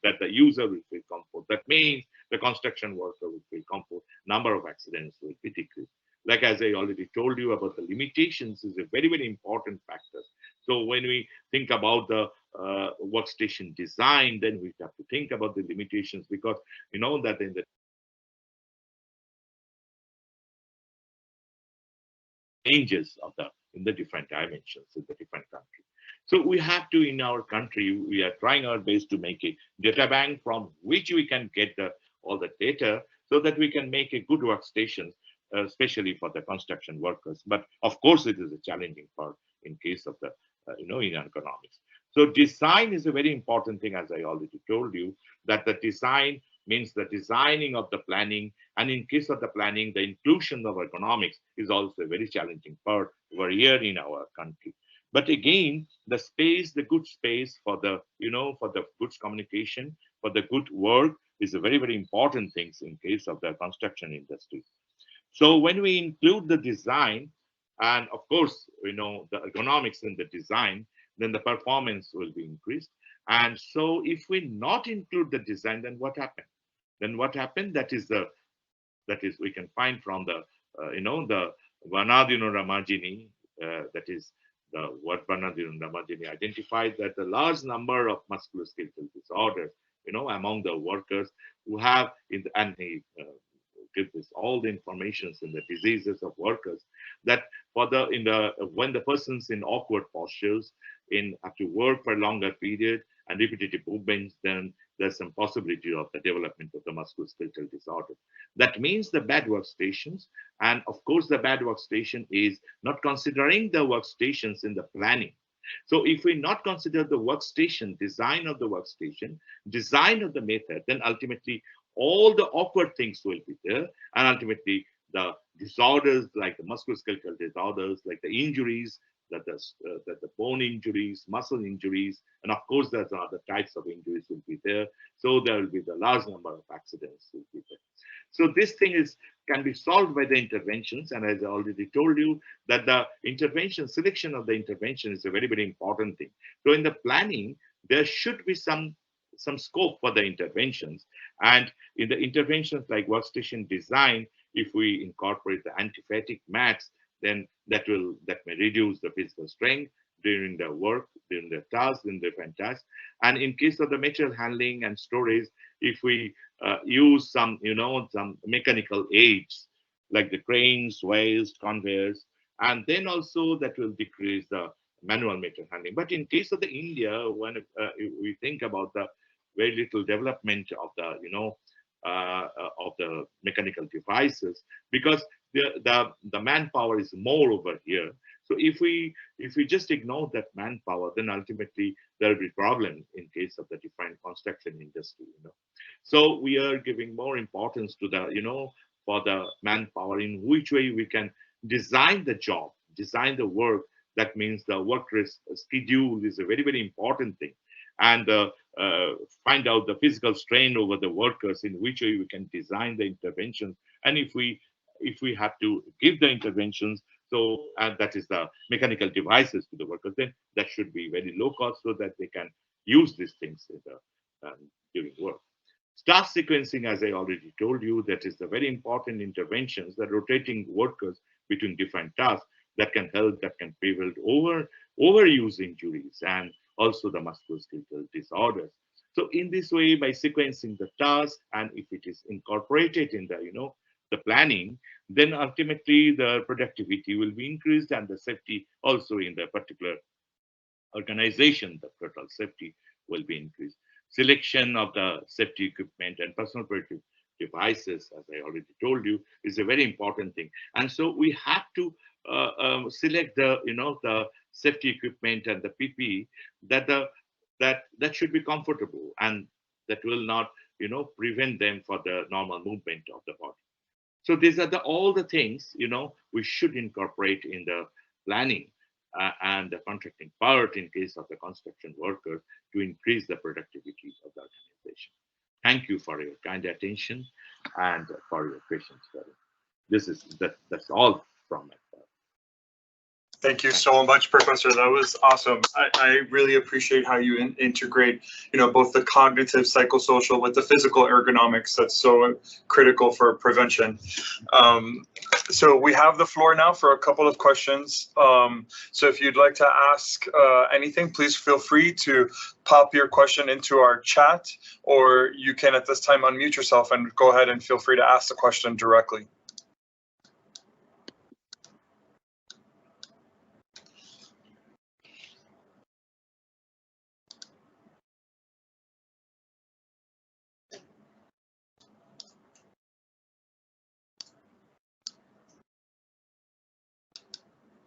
that the user will feel comfort. That means the construction worker will feel comfort, number of accidents will be decreased. Like as I already told you about the limitations is a very, very important factor. So when we think about the workstation design, then we have to think about the limitations, because you know that in the changes of in the different dimensions in the different country. So we have to, in our country, we are trying our best to make a data bank from which we can get all the data so that we can make a good workstation, especially for the construction workers. But of course, it is a challenging part in case of the, in economics. So design is a very important thing, as I already told you, that the design means the designing of the planning. And in case of the planning, the inclusion of economics is also a very challenging part over here in our country. But again, the space, the good space for the, for the goods communication, for the good work is a very, very important thing in case of the construction industry. So when we include the design, and of course, the ergonomics in the design, then the performance will be increased. And so if we not include the design, then what happened? Then what happened? That is we can find from the, the Bernardino Ramagini, that is the what Bernardino Ramagini identified that the large number of musculoskeletal disorders, among the workers who have, and he give this all the informations in the diseases of workers, that for when the person's in awkward postures, have to work for a longer period and repetitive movements, then there's some possibility of the development of the musculoskeletal disorder. That means the bad workstations, and of course the bad workstation is not considering the workstations in the planning. So if we not consider the workstation, design of the workstation, design of the method, then ultimately all the awkward things will be there, and ultimately the disorders like the musculoskeletal disorders, like the injuries, that the bone injuries, muscle injuries, and of course there's other types of injuries will be there. So there will be the large number of accidents will be there. So this thing can be solved by the interventions, and as I already told you, that the intervention, selection of the intervention is a very, very important thing. So in the planning, there should be some scope for the interventions, and in the interventions like workstation design, if we incorporate the anti-fatigue mats, then that may reduce the physical strength during the work, during the tasks, in different tasks. And in case of the material handling and storage, if we use some mechanical aids like the cranes, weighs, conveyors, and then also that will decrease the manual material handling. But in case of the India, when we think about the very little development of the mechanical devices, because the manpower is more over here. So if we just ignore that manpower, then ultimately there will be problem in case of the different construction industry. So we are giving more importance to the for the manpower, in which way we can design the job, design the work. That means the work schedule is a very, very important thing, and find out the physical strain over the workers, in which way we can design the interventions. And if we have to give the interventions, so that is the mechanical devices to the workers, then that should be very low cost so that they can use these things during work. Task sequencing, as I already told you, that is the very important interventions, the rotating workers between different tasks that can help, that can prevent overuse injuries and also the musculoskeletal disorders. So in this way, by sequencing the task, and if it is incorporated in the planning, then ultimately the productivity will be increased, and the safety also in the particular organization, the total safety will be increased. Selection of the safety equipment and personal protective devices, as I already told you, is a very important thing. And so we have to select the safety equipment and the PPE that should be comfortable and that will not prevent them for the normal movement of the body. So these are all the things we should incorporate in the planning. and the contracting part in case of the construction workers to increase the productivity of the organization. Thank you for your kind attention and for your patience. That's all from my part. Thank you so much, Professor. That was awesome. I really appreciate how you integrate, both the cognitive psychosocial with the physical ergonomics. That's so critical for prevention. So we have the floor now for a couple of questions. So if you'd like to ask anything, please feel free to pop your question into our chat, or you can at this time unmute yourself and go ahead and feel free to ask the question directly.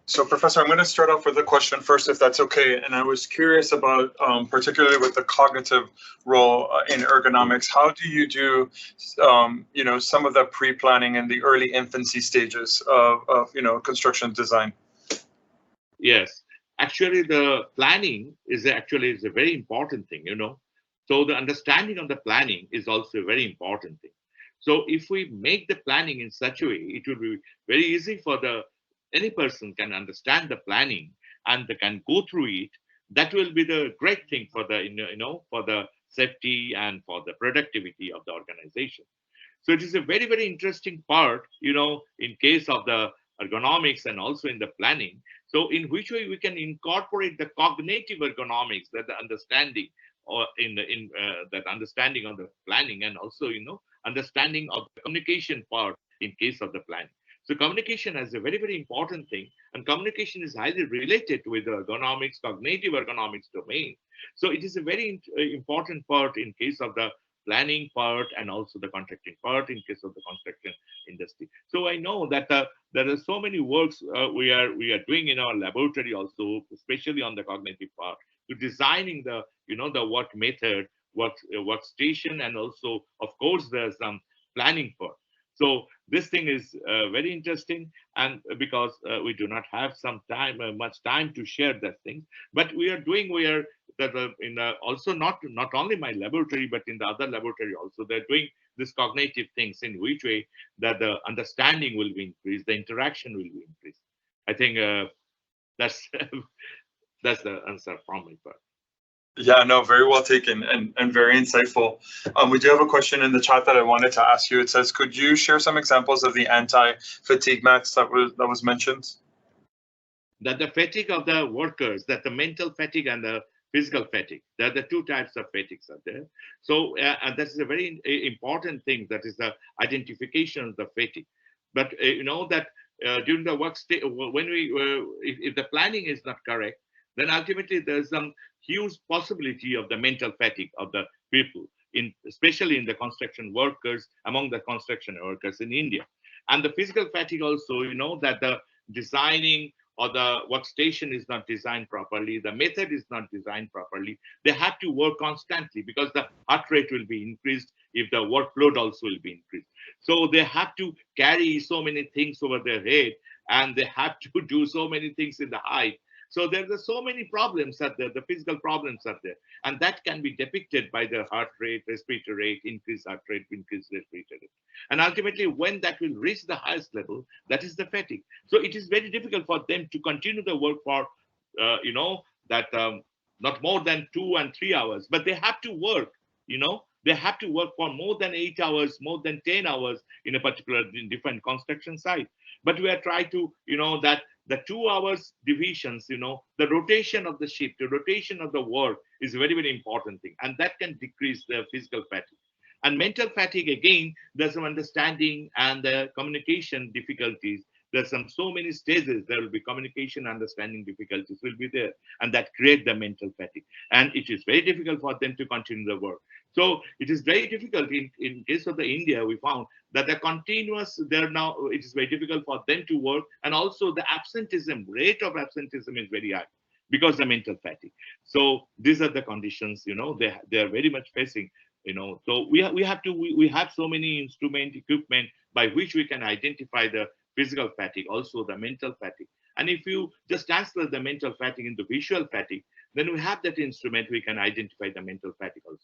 So, Professor, I'm going to start off with a question first, if that's okay. And I was curious about, particularly with the cognitive role in ergonomics, how do you do, some of the pre-planning in the early infancy stages of construction design? Yes, actually, the planning is a very important thing, So the understanding of the planning is also a very important thing. So if we make the planning in such a way, it will be very easy for any person can understand the planning and they can go through it. That will be the great thing for for the safety and for the productivity of the organization. So it is a very, very interesting part, in case of the ergonomics and also in the planning. So in which way we can incorporate the cognitive ergonomics, that the understanding or that understanding of the planning, and also, understanding of the communication part in case of the planning. So communication is a very, very important thing, and communication is highly related with the ergonomics, cognitive ergonomics domain. So it is a very important part in case of the planning part and also the contracting part in case of the construction industry. So I know that there are so many works we are doing in our laboratory also, especially on the cognitive part, to designing the the work method, workstation, and also of course there's some planning part. So this thing is very interesting, and because we do not have much time to share that thing, but we are also not only my laboratory, but in the other laboratory also, they're doing this cognitive things in which way that the understanding will be increased, the interaction will be increased. I think that's that's the answer from my part. Yeah, no, very well taken and very insightful. We do have a question in the chat that I wanted to ask you. It says, could you share some examples of the anti-fatigue mats that was mentioned? That the fatigue of the workers, that the mental fatigue and the physical fatigue, there are the two types of fatigues are there. So and that is a very important thing, that is the identification of the fatigue. But that during the work state, when if the planning is not correct, then ultimately there's some huge possibility of the mental fatigue of the people, especially in the construction workers, among the construction workers in India. And the physical fatigue also, that the designing or the workstation is not designed properly, the method is not designed properly. They have to work constantly because the heart rate will be increased if the workload also will be increased. So they have to carry so many things over their head, and they have to do so many things in the height. So there are so many problems out there, the physical problems are there. And that can be depicted by the heart rate, respiratory rate, increased heart rate, increased respiratory rate. And ultimately, when that will reach the highest level, that is the fatigue. So it is very difficult for them to continue the work for, not more than 2 and 3 hours, but they have to work, they have to work for more than 8 hours, more than 10 hours in a particular different construction site. But we are trying to, that the 2 hours divisions, the rotation of the shift, the rotation of the work is a very, very important thing. And that can decrease the physical fatigue. And mental fatigue, again, there's some understanding and the communication difficulties. There's so many stages. There will be communication, understanding difficulties will be there, and that create the mental fatigue. And it is very difficult for them to continue the work. So it is very difficult in case of the India, we found that the continuous there now, it is very difficult for them to work. And also the rate of absenteeism is very high because the mental fatigue. So these are the conditions, they are very much facing, so we have so many equipment by which we can identify the physical fatigue, also the mental fatigue. And if you just translate the mental fatigue into visual fatigue, then we have that instrument, we can identify the mental fatigue also.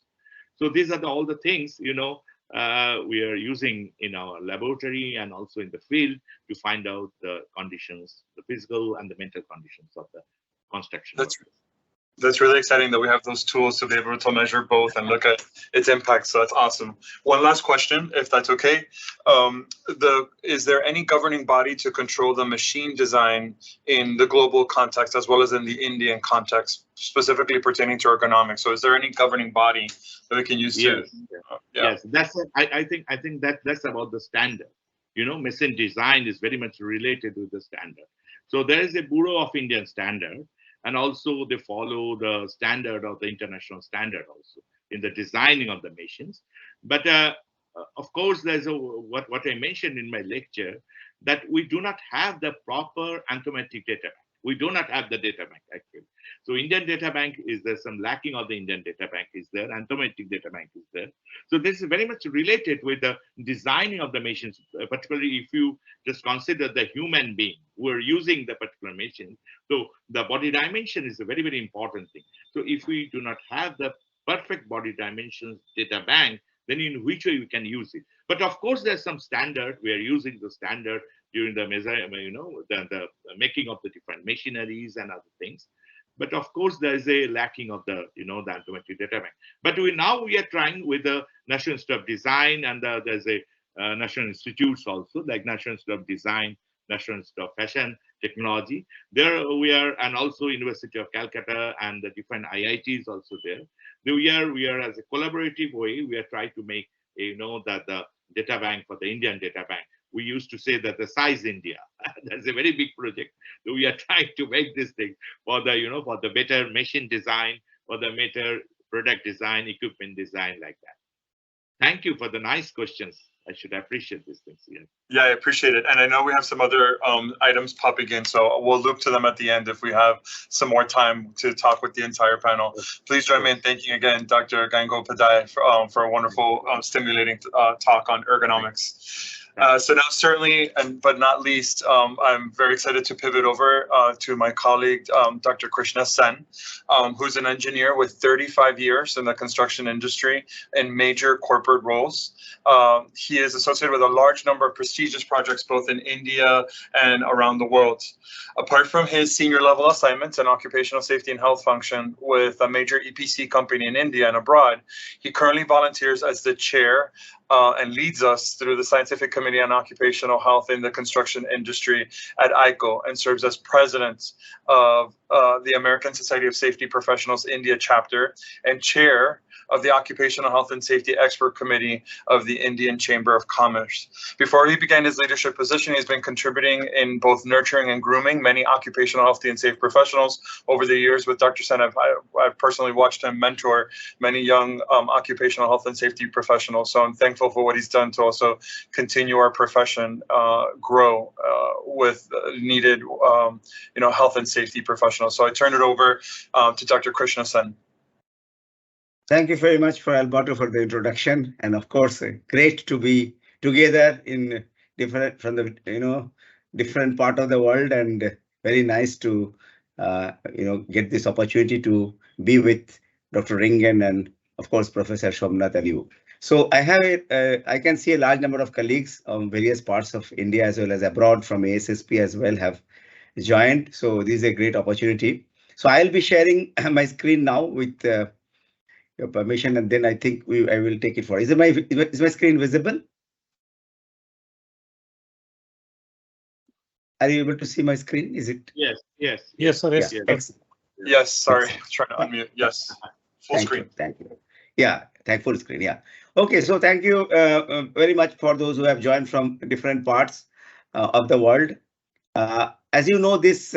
So these are all the things, we are using in our laboratory and also in the field to find out the conditions, the physical and the mental conditions of the construction. That's really exciting that we have those tools to be able to measure both and look at its impact. So that's awesome. One last question, if that's okay. Is there any governing body to control the machine design in the global context as well as in the Indian context, specifically pertaining to ergonomics? So is there any governing body that we can use to? Yes, I think that's about the standard. Machine design is very much related with the standard. So there is a Bureau of Indian Standard, and also they follow the standard of the international standard also in the designing of the machines. But of course, there's what I mentioned in my lecture, that we do not have the proper anthropometric data bank. We do not have the data bank actually. So Indian data bank is there, some lacking of the Indian data bank is there, anthropometric data bank is there. So this is very much related with the designing of the machines, particularly if you just consider the human being who are using the particular machine. So the body dimension is a very, very important thing. So if we do not have the perfect body dimensions data bank, then in which way we can use it? But of course, there's some standard. We are using the standard during the the making of the different machineries and other things. But of course, there is a lacking of the the anthropometric data bank. But we are trying with the National Institute of Design, and there's a national institutes also, like National Institute of Design, National Institute of Fashion Technology. There we are, and also University of Calcutta and the different IITs also there. We are as a collaborative way, we are trying to make that the data bank for the Indian data bank. We used to say that the size India. That's a very big project. So we are trying to make this thing for the for the better machine design, for the better product design, equipment design, like that. Thank you for the nice questions. I should appreciate these things. Yeah, I appreciate it. And I know we have some other items popping in, so we'll loop to them at the end if we have some more time to talk with the entire panel. Please join me in thanking again Dr. Gangopadhyay for a wonderful, stimulating talk on ergonomics. So now, certainly, but not least, I'm very excited to pivot over to my colleague, Dr. Krishna Sen, who's an engineer with 35 years in the construction industry in major corporate roles. He is associated with a large number of prestigious projects both in India and around the world. Apart from his senior level assignments in occupational safety and health function with a major EPC company in India and abroad, he currently volunteers as the chair and leads us through the Scientific Committee on Occupational Health in the Construction Industry at ICOH, and serves as president of the American Society of Safety Professionals India chapter and chair of the Occupational Health and Safety Expert Committee of the Indian Chamber of Commerce. Before he began his leadership position, he's been contributing in both nurturing and grooming many occupational healthy and safe professionals. Over the years with Dr. Sen, I've personally watched him mentor many young occupational health and safety professionals. So I'm thankful for what he's done to also continue our profession grow with needed health and safety professionals. So I turn it over to Dr. Krishna Sen. Thank you very much for Alberto for the introduction, and of course, great to be together in different part of the world, and very nice to get this opportunity to be with Dr. Ringen and of course Professor Somnath Aliu. So I can see a large number of colleagues on various parts of India as well as abroad from ASSP as well have joined. So this is a great opportunity. So I'll be sharing my screen now with your permission, and then I think I will take it for. Is my screen visible? Are you able to see my screen? Is it? Yes. Sir, yes. Yes. Yes. Sorry, trying to unmute. Yes. Full screen. Thank you. Yeah. Full screen. Yeah. Okay. So thank you very much for those who have joined from different parts of the world. As you know, this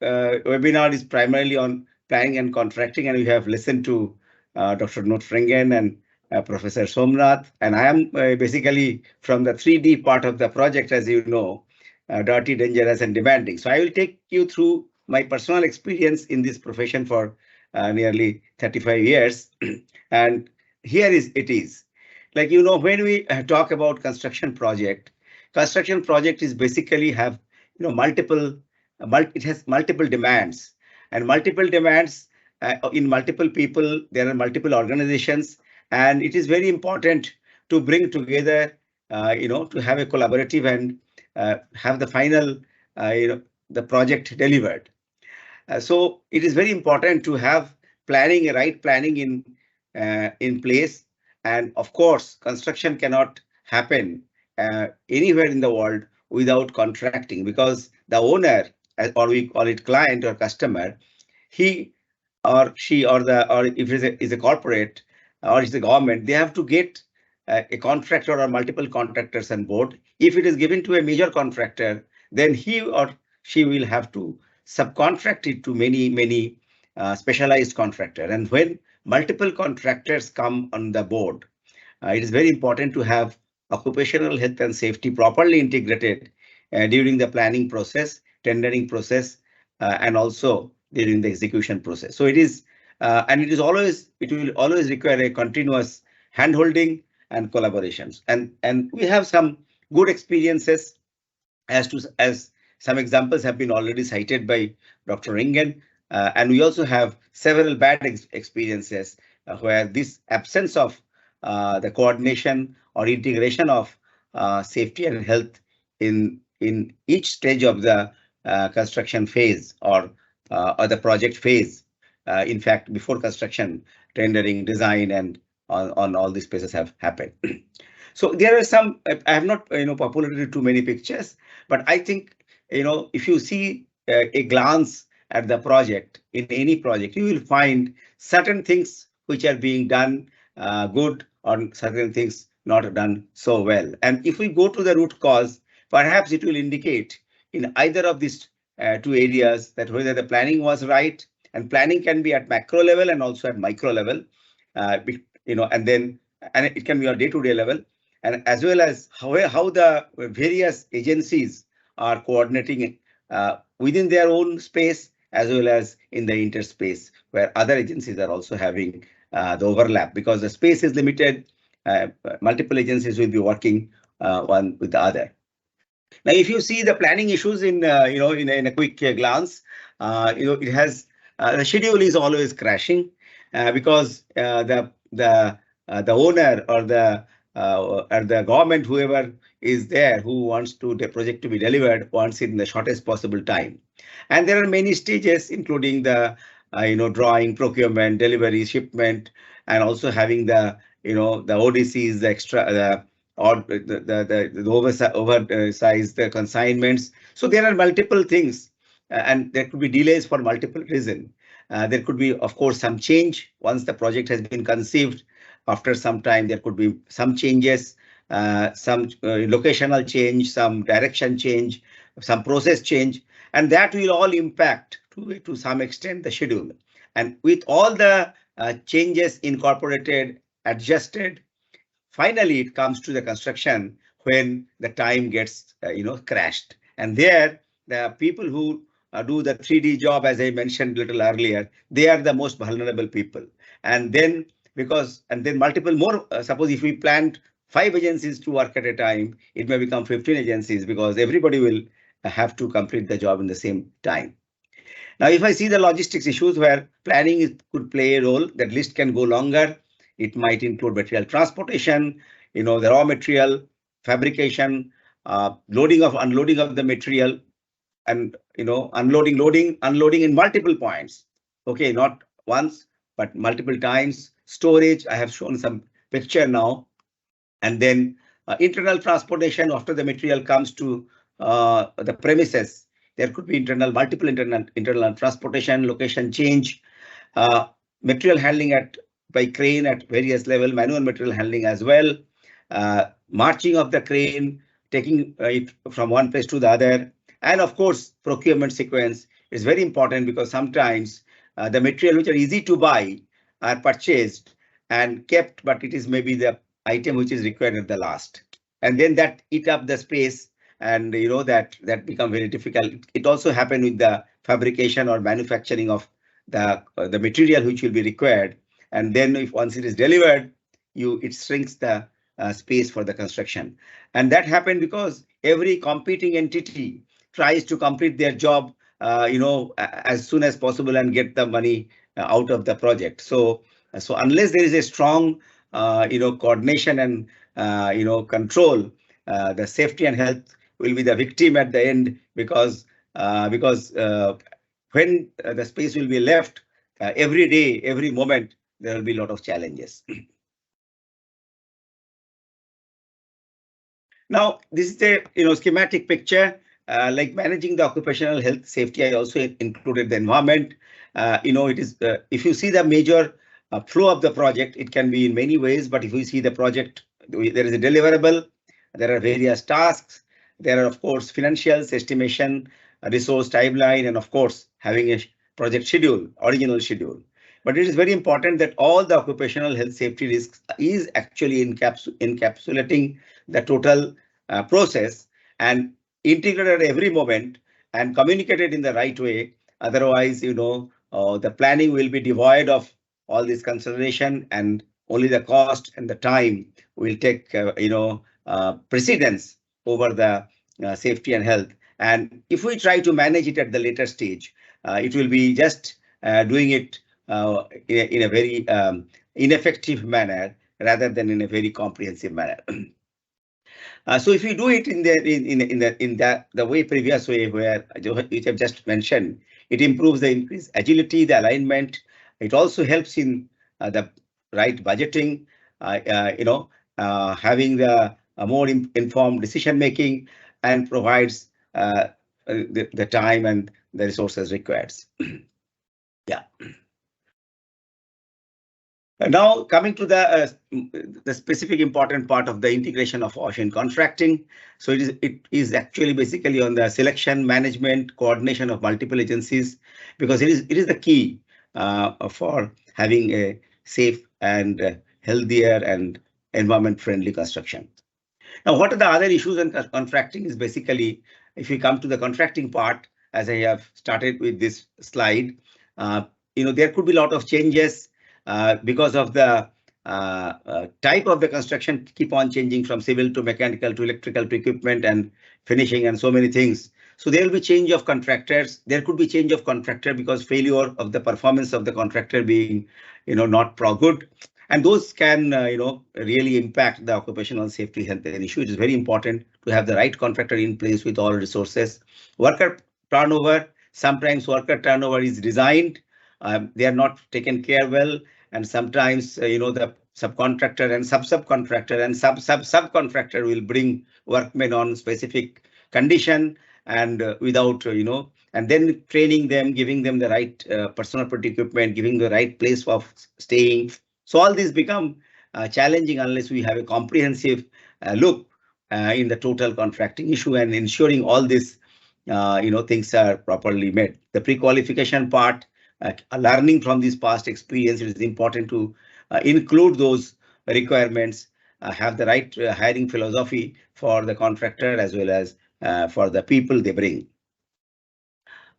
webinar is primarily on planning and contracting, and we have listened to Dr. Note Ringen and Professor Somnath, and I am basically from the 3D part of the project, as you know, dirty, dangerous, and demanding. So I will take you through my personal experience in this profession for nearly 35 years. And here it is. Like, when we talk about construction project is basically have, multiple it has multiple demands, and multiple demands in multiple people. There are multiple organizations, and it is very important to bring together, to have a collaborative and have the final, the project delivered. So it is very important to have planning, right planning in place. And of course, construction cannot happen anywhere in the world without contracting, because the owner, or we call it client or customer, he or she, or if it is a corporate or it's the government, they have to get a contractor or multiple contractors on board. If it is given to a major contractor, then he or she will have to subcontract it to many specialized contractor. And when multiple contractors come on the board, it is very important to have occupational health and safety properly integrated during the planning process, tendering process, and also during the execution process. So it is, and it will always require a continuous handholding and collaborations. And we have some good experiences, as some examples have been already cited by Dr. Ringen, and we also have several bad experiences where this absence of the coordination or integration of safety and health in each stage of the construction phase or the project phase. In fact, before construction, tendering, design, and on all these places have happened. So there are some, I have not populated too many pictures, but I think, if you see a glance at the project, in any project, you will find certain things which are being done good, or certain things not done so well. And if we go to the root cause, perhaps it will indicate in either of these two areas that whether the planning was right, and planning can be at macro level and also at micro level, and it can be on day-to-day level, and as well as how the various agencies are coordinating within their own space, as well as in the interspace, where other agencies are also having the overlap, because the space is limited. Multiple agencies will be working one with the other. Now, if you see the planning issues in a quick glance, it has the schedule is always crashing because the owner or the government, whoever is there who wants the project to be delivered, wants it in the shortest possible time. And there are many stages, including the drawing, procurement, delivery, shipment, and also having the the ODCs, the extra the oversized consignments. So there are multiple things, and there could be delays for multiple reasons. There could be, of course, some change once the project has been conceived. After some time, there could be some changes, some locational change, some direction change, some process change, and that will all impact to some extent the schedule. And with all the changes incorporated, adjusted, finally it comes to the construction when the time gets crashed. And there, the people who do the 3D job, as I mentioned a little earlier, they are the most vulnerable people. And then multiple more, suppose if we planned 5 agencies to work at a time, it may become 15 agencies, because everybody will have to complete the job in the same time. Now, if I see the logistics issues where planning could play a role, that list can go longer. It might include material transportation, the raw material, fabrication, loading of unloading of the material, and unloading in multiple points. Okay, not once, but multiple times. Storage, I have shown some picture now. And then internal transportation after the material comes to the premises. There could be multiple internal transportation, location change, material handling by crane at various level, manual material handling as well, marching of the crane, taking it from one place to the other, and of course procurement sequence is very important, because sometimes the material which are easy to buy are purchased and kept, but it is maybe the item which is required at the last, and then that eat up the space, and that become very difficult. It also happened with the fabrication or manufacturing of the material which will be required, and then once it is delivered, it shrinks the space for the construction. And that happened because every competing entity tries to complete their job as soon as possible and get the money out of the project. So unless there is a strong, coordination and, control, the safety and health will be the victim at the end, because when the space will be left every day, every moment, there will be a lot of challenges. Now, this is a schematic picture, like managing the occupational health safety. I also included the environment. It is if you see the major flow of the project, it can be in many ways. But if you see the project, there is a deliverable, there are various tasks, there are of course financials, estimation, resource timeline, and of course having a project schedule, original schedule. But it is very important that all the occupational health safety risks is actually encapsulating the total process and integrated at every moment and communicated in the right way. Otherwise, the planning will be devoid of all this consideration, and only the cost and the time will take precedence over the safety and health. And if we try to manage it at the later stage, it will be just doing it in a very ineffective manner rather than in a very comprehensive manner. So if you do it in the way previous way, which I've just mentioned, it improves the increased agility, the alignment. It also helps in the right budgeting, having the more informed decision making, and provides the time and the resources required. Yeah. Now coming to the specific important part of the integration of OSH in contracting. So it is actually basically on the selection, management, coordination of multiple agencies, because it is the key for having a safe and healthier and environment friendly construction. Now, what are the other issues in contracting is basically, if we come to the contracting part, as I have started with this slide, there could be a lot of changes because of the type of the construction keep on changing from civil to mechanical to electrical to equipment and finishing and so many things. So there will be change of contractors. There could be change of contractor because failure of the performance of the contractor being, not good. And those can, really impact the occupational safety health issue. It is very important to have the right contractor in place with all resources. Worker turnover, sometimes worker turnover is designed. They are not taken care well, and sometimes the subcontractor and subcontractor and subcontractor will bring workmen on specific condition and without and then training them, giving them the right personal protective equipment, giving the right place for staying. So all these become challenging unless we have a comprehensive look in the total contracting issue and ensuring all these things are properly met. The pre-qualification part. Learning from this past experience, it is important to include those requirements, have the right hiring philosophy for the contractor as well as for the people they bring.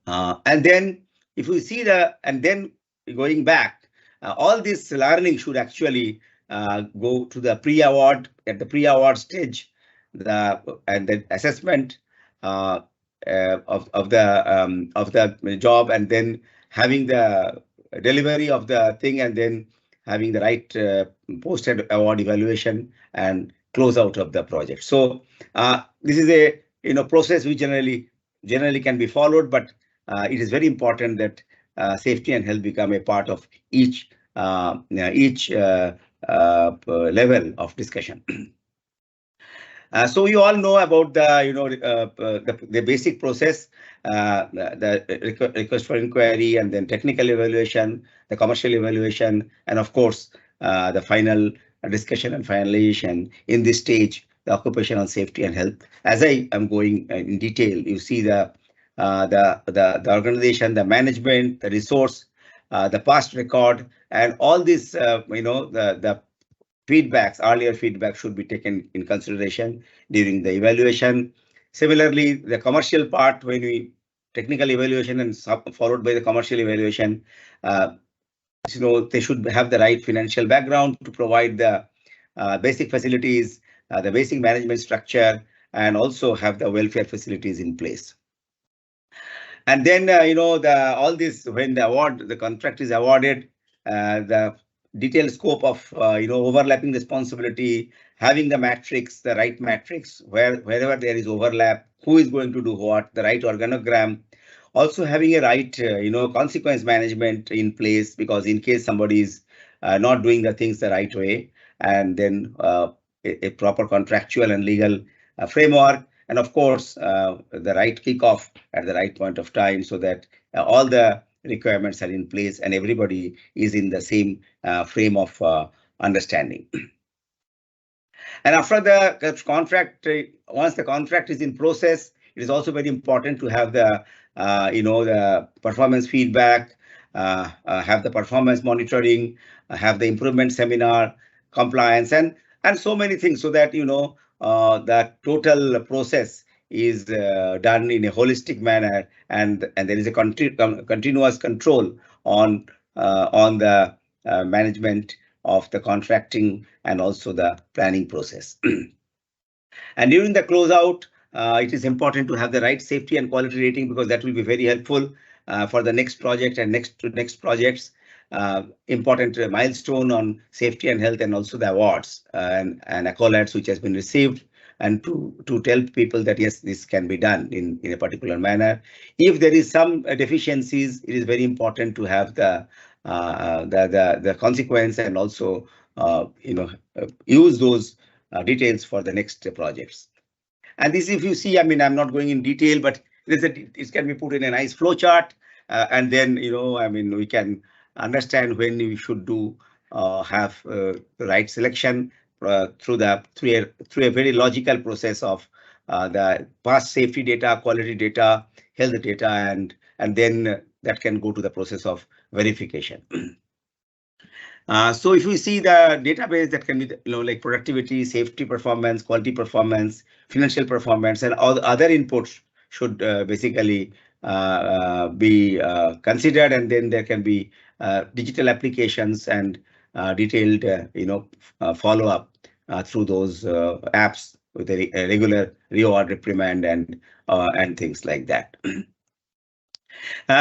And then if we see and then going back, all this learning should actually go to the pre-award. At the pre-award stage, and the assessment of the job, and then having the delivery of the thing, and then having the right post-award evaluation and close out of the project. So this is a process which generally can be followed, but it is very important that safety and health become a part of each level of discussion. So you all know about the basic process, the request for inquiry, and then technical evaluation, the commercial evaluation, and of course the final discussion and finalization. In this stage, the occupational safety and health. As I am going in detail, you see the organization, the management, the resource, the past record, and all this the feedbacks, earlier feedback should be taken in consideration during the evaluation. Similarly, the commercial part, when we technical evaluation and followed by the commercial evaluation, they should have the right financial background to provide the basic facilities, the basic management structure, and also have the welfare facilities in place. And then, all this, when the contract is awarded, the detailed scope of, overlapping responsibility, having the matrix, the right matrix, wherever there is overlap, who is going to do what, the right organogram, also having a right, consequence management in place, because in case somebody is not doing the things the right way, and then a proper contractual and legal framework, and of course, the right kickoff at the right point of time, so that all the requirements are in place and everybody is in the same frame of understanding. And after the contract, once the contract is in process, it is also very important to have the, the performance feedback, have the performance monitoring, have the improvement seminar, compliance, and so many things, so that, the total process is done in a holistic manner, and there is a continuous control on the management of the contracting and also the planning process. And during the closeout, it is important to have the right safety and quality rating, because that will be very helpful for the next project and next projects. Important milestone on safety and health, and also the awards and accolades which has been received, and to tell people that yes, this can be done in a particular manner. If there is some deficiencies, it is very important to have the consequence, and also use those details for the next projects. And this, if you see, I mean, I'm not going in detail, but it can be put in a nice flow chart, and then we can understand when we should do have the right selection through a very logical process of the past safety data, quality data, health data, and then that can go to the process of verification. So if we see the database, that can be like productivity, safety performance, quality performance, financial performance, and all the other inputs should basically be considered, and then there can be digital applications and detailed follow up through those apps with a regular reward, reprimand, and things like that.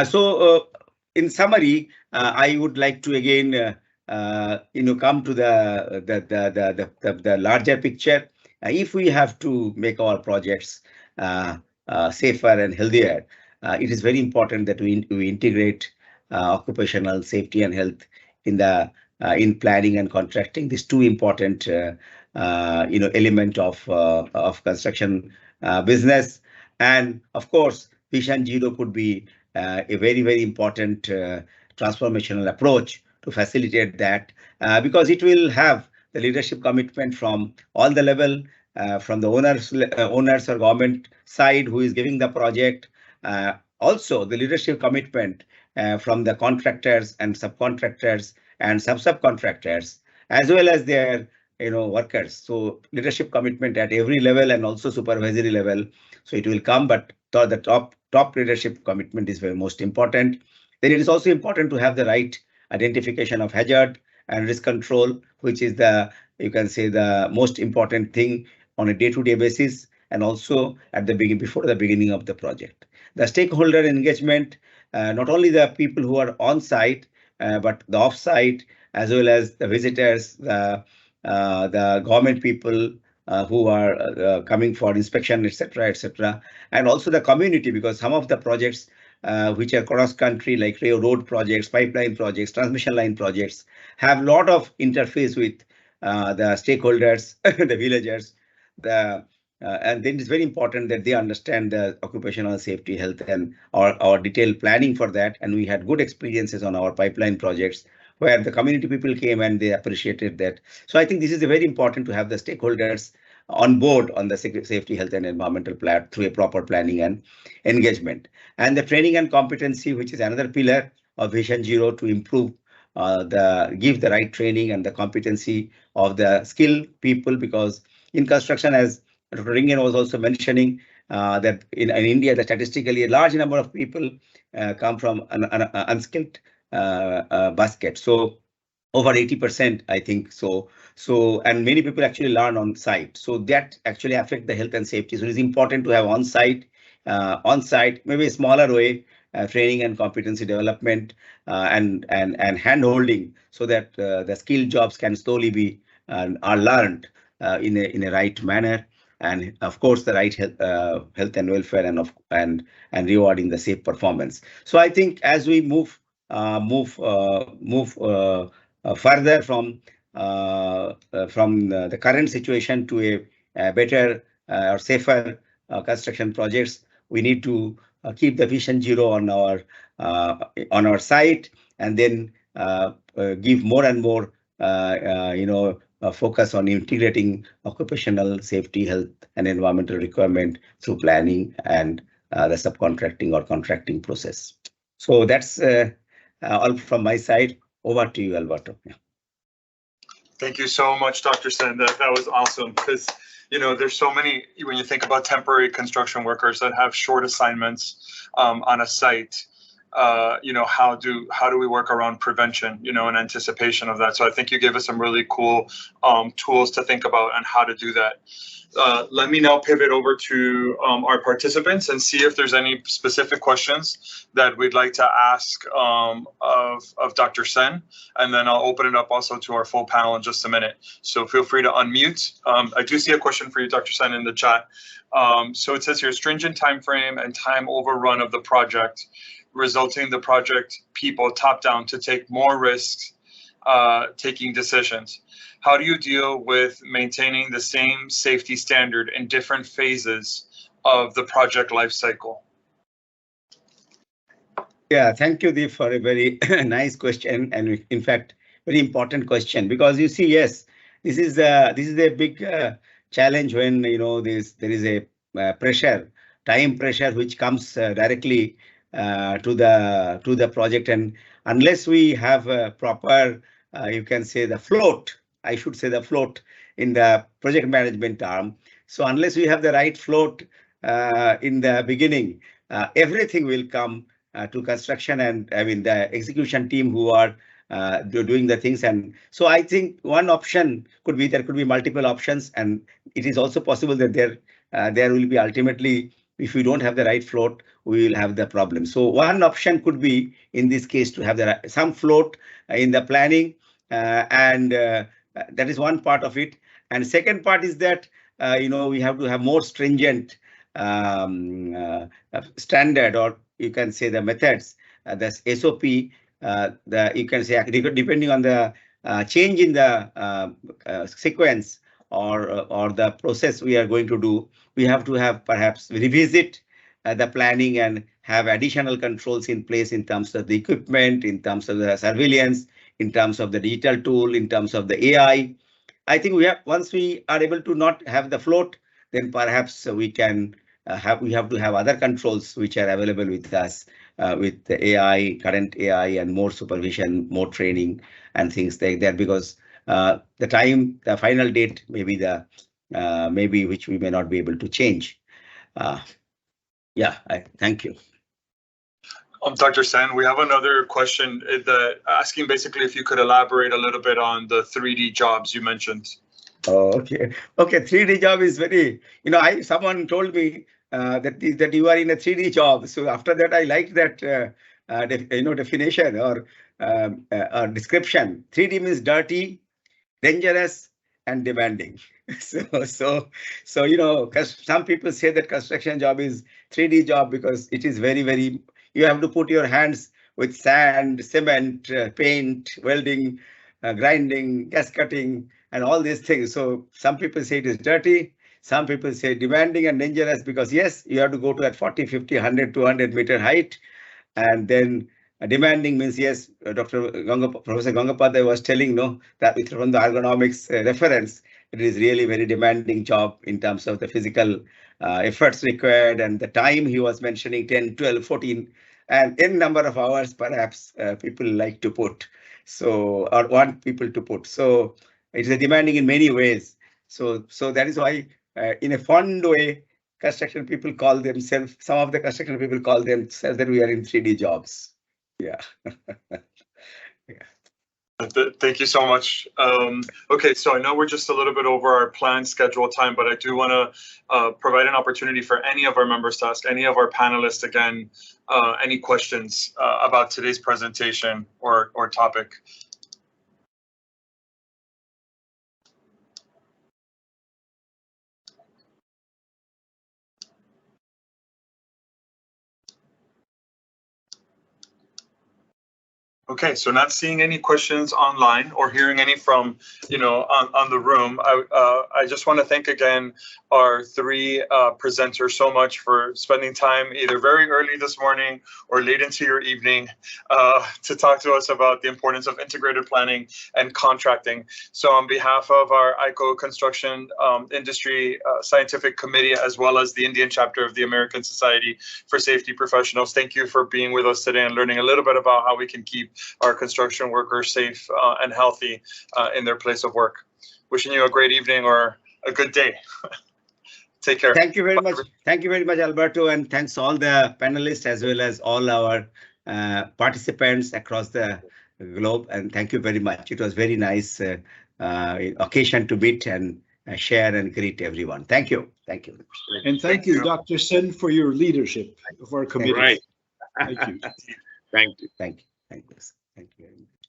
So in summary, I would like to again come to the larger picture. If we have to make our projects safer and healthier, it is very important that we integrate occupational safety and health in planning and contracting. These two important element of construction business. And of course, Vision Zero could be a very important transformational approach to facilitate that, because it will have the leadership commitment from all the level, from the owners or government side who is giving the project. Also, the leadership commitment from the contractors and subcontractors and subcontractors, as well as their workers. So leadership commitment at every level, and also supervisory level. So it will come, but the top leadership commitment is very most important. Then it is also important to have the right identification of hazard and risk control, which is you can say the most important thing on a day-to-day basis, and also at the before the beginning of the project. The stakeholder engagement, not only the people who are on site, but the off site, as well as the visitors, the government people who are coming for inspection, etc., and also the community, because some of the projects which are cross country, like road projects, pipeline projects, transmission line projects, have a lot of interface with the stakeholders, the villagers, and then it's very important that they understand the occupational safety, health, and our detailed planning for that. And we had good experiences on our pipeline projects where the community people came and they appreciated that. So I think this is very important to have the stakeholders on board on the safety, health, and environmental plan through a proper planning and engagement. And the training and competency, which is another pillar of Vision Zero, to improve give the right training and the competency of the skilled people, because in construction, as Dr. Ringen was also mentioning, that in India, that statistically a large number of people come from an unskilled basket. So over 80%, I think so. And many people actually learn on site. So that actually affect the health and safety. So it is important to have on site on site, maybe a smaller way, training and competency development and hand holding, so that the skilled jobs can slowly be are learned in a right manner, and of course the right health and welfare and rewarding the safe performance. So I think as we move further from the current situation to a better or safer construction projects, we need to keep the Vision Zero on our site, and then give more and more focus on integrating occupational safety, health, and environmental requirement through planning and the subcontracting or contracting process. So that's all from my side. Over to you, Alberto. Yeah. Thank you so much, Dr. Sen. That was awesome, because there's so many, when you think about temporary construction workers that have short assignments on a site. How do we work around prevention, in anticipation of that? So I think you gave us some really cool tools to think about and how to do that. Let me now pivot over to our participants and see if there's any specific questions that we'd like to ask of Dr. Sen, and then I'll open it up also to our full panel in just a minute. So feel free to unmute. I do see a question for you, Dr. Sen, in the chat. So it says here, stringent time frame and time overrun of the project, resulting in the project people top down to take more risks taking decisions. How do you deal with maintaining the same safety standard in different phases of the project life cycle? Yeah, thank you, Deep, for a very nice question, and in fact, very important question, because you see, yes, this is a big challenge when there is a pressure, time pressure, which comes directly to the project, and unless we have a proper, you can say the float. I should say the float in the project management arm. So unless we have the right float in the beginning, everything will come to construction, and I mean the execution team who are doing the things. And so I think one option could be, there could be multiple options, and it is also possible that there will be ultimately, if we don't have the right float, we will have the problem. So one option could be, in this case, to have some float in the planning, and that is one part of it. And second part is that we have to have more stringent standard, or you can say the methods, the SOP, you can say depending on the change in the sequence or the process we are going to do, we have to have perhaps revisit the planning and have additional controls in place in terms of the equipment, in terms of the surveillance, in terms of the digital tool, in terms of the AI. I think once we are able to not have the float, then perhaps we can have to have other controls which are available with us, with the AI, current AI, and more supervision, more training, and things like that, because the final date may be maybe which we may not be able to change. Yeah, thank you. Dr. Sen, we have another question asking basically if you could elaborate a little bit on the 3D jobs you mentioned. Oh, okay. 3D job is very, someone told me that you are in a 3D job. So after that, I liked that definition or description. 3D means dirty, dangerous, and demanding. So some people say that construction job is 3D job because it is very, very. You have to put your hands with sand, cement, paint, welding, grinding, gas cutting, and all these things. So some people say it is dirty. Some people say demanding and dangerous because, yes, you have to go to at 40, 50, 100, 200 meter height. And then demanding means, yes, Professor Gangapadhyay was telling, that from the ergonomics reference, it is really very demanding job in terms of the physical efforts required, and the time he was mentioning, 10, 12, 14, and n number of hours perhaps people like to put, so, or want people to put. So it is demanding in many ways. So that is why in a fond way, construction people call themselves, some of the construction people call themselves that we are in 3D jobs. Yeah. Yeah. Thank you so much. Okay, so I know we're just a little bit over our planned schedule time, but I do want to provide an opportunity for any of our members to ask any of our panelists again any questions about today's presentation or topic. Okay, so not seeing any questions online or hearing any from, on the room. I just want to thank again our three presenters so much for spending time either very early this morning or late into your evening to talk to us about the importance of integrated planning and contracting. So on behalf of our ICOH Construction Industry Scientific Committee, as well as the Indian chapter of the American Society for Safety Professionals, thank you for being with us today and learning a little bit about how we can keep our construction workers safe and healthy in their place of work. Wishing you a great evening or a good day. Take care. Thank you very much. Thank you very much, Alberto, and thanks all the panelists as well as all our participants across the globe. And thank you very much. It was very nice occasion to meet and share and greet everyone. Thank you. Thank you. And thank you, Dr. Sen, for your leadership of our committee. Right. Thank you. Thank you. Thank you. Thank you. Thank you very much.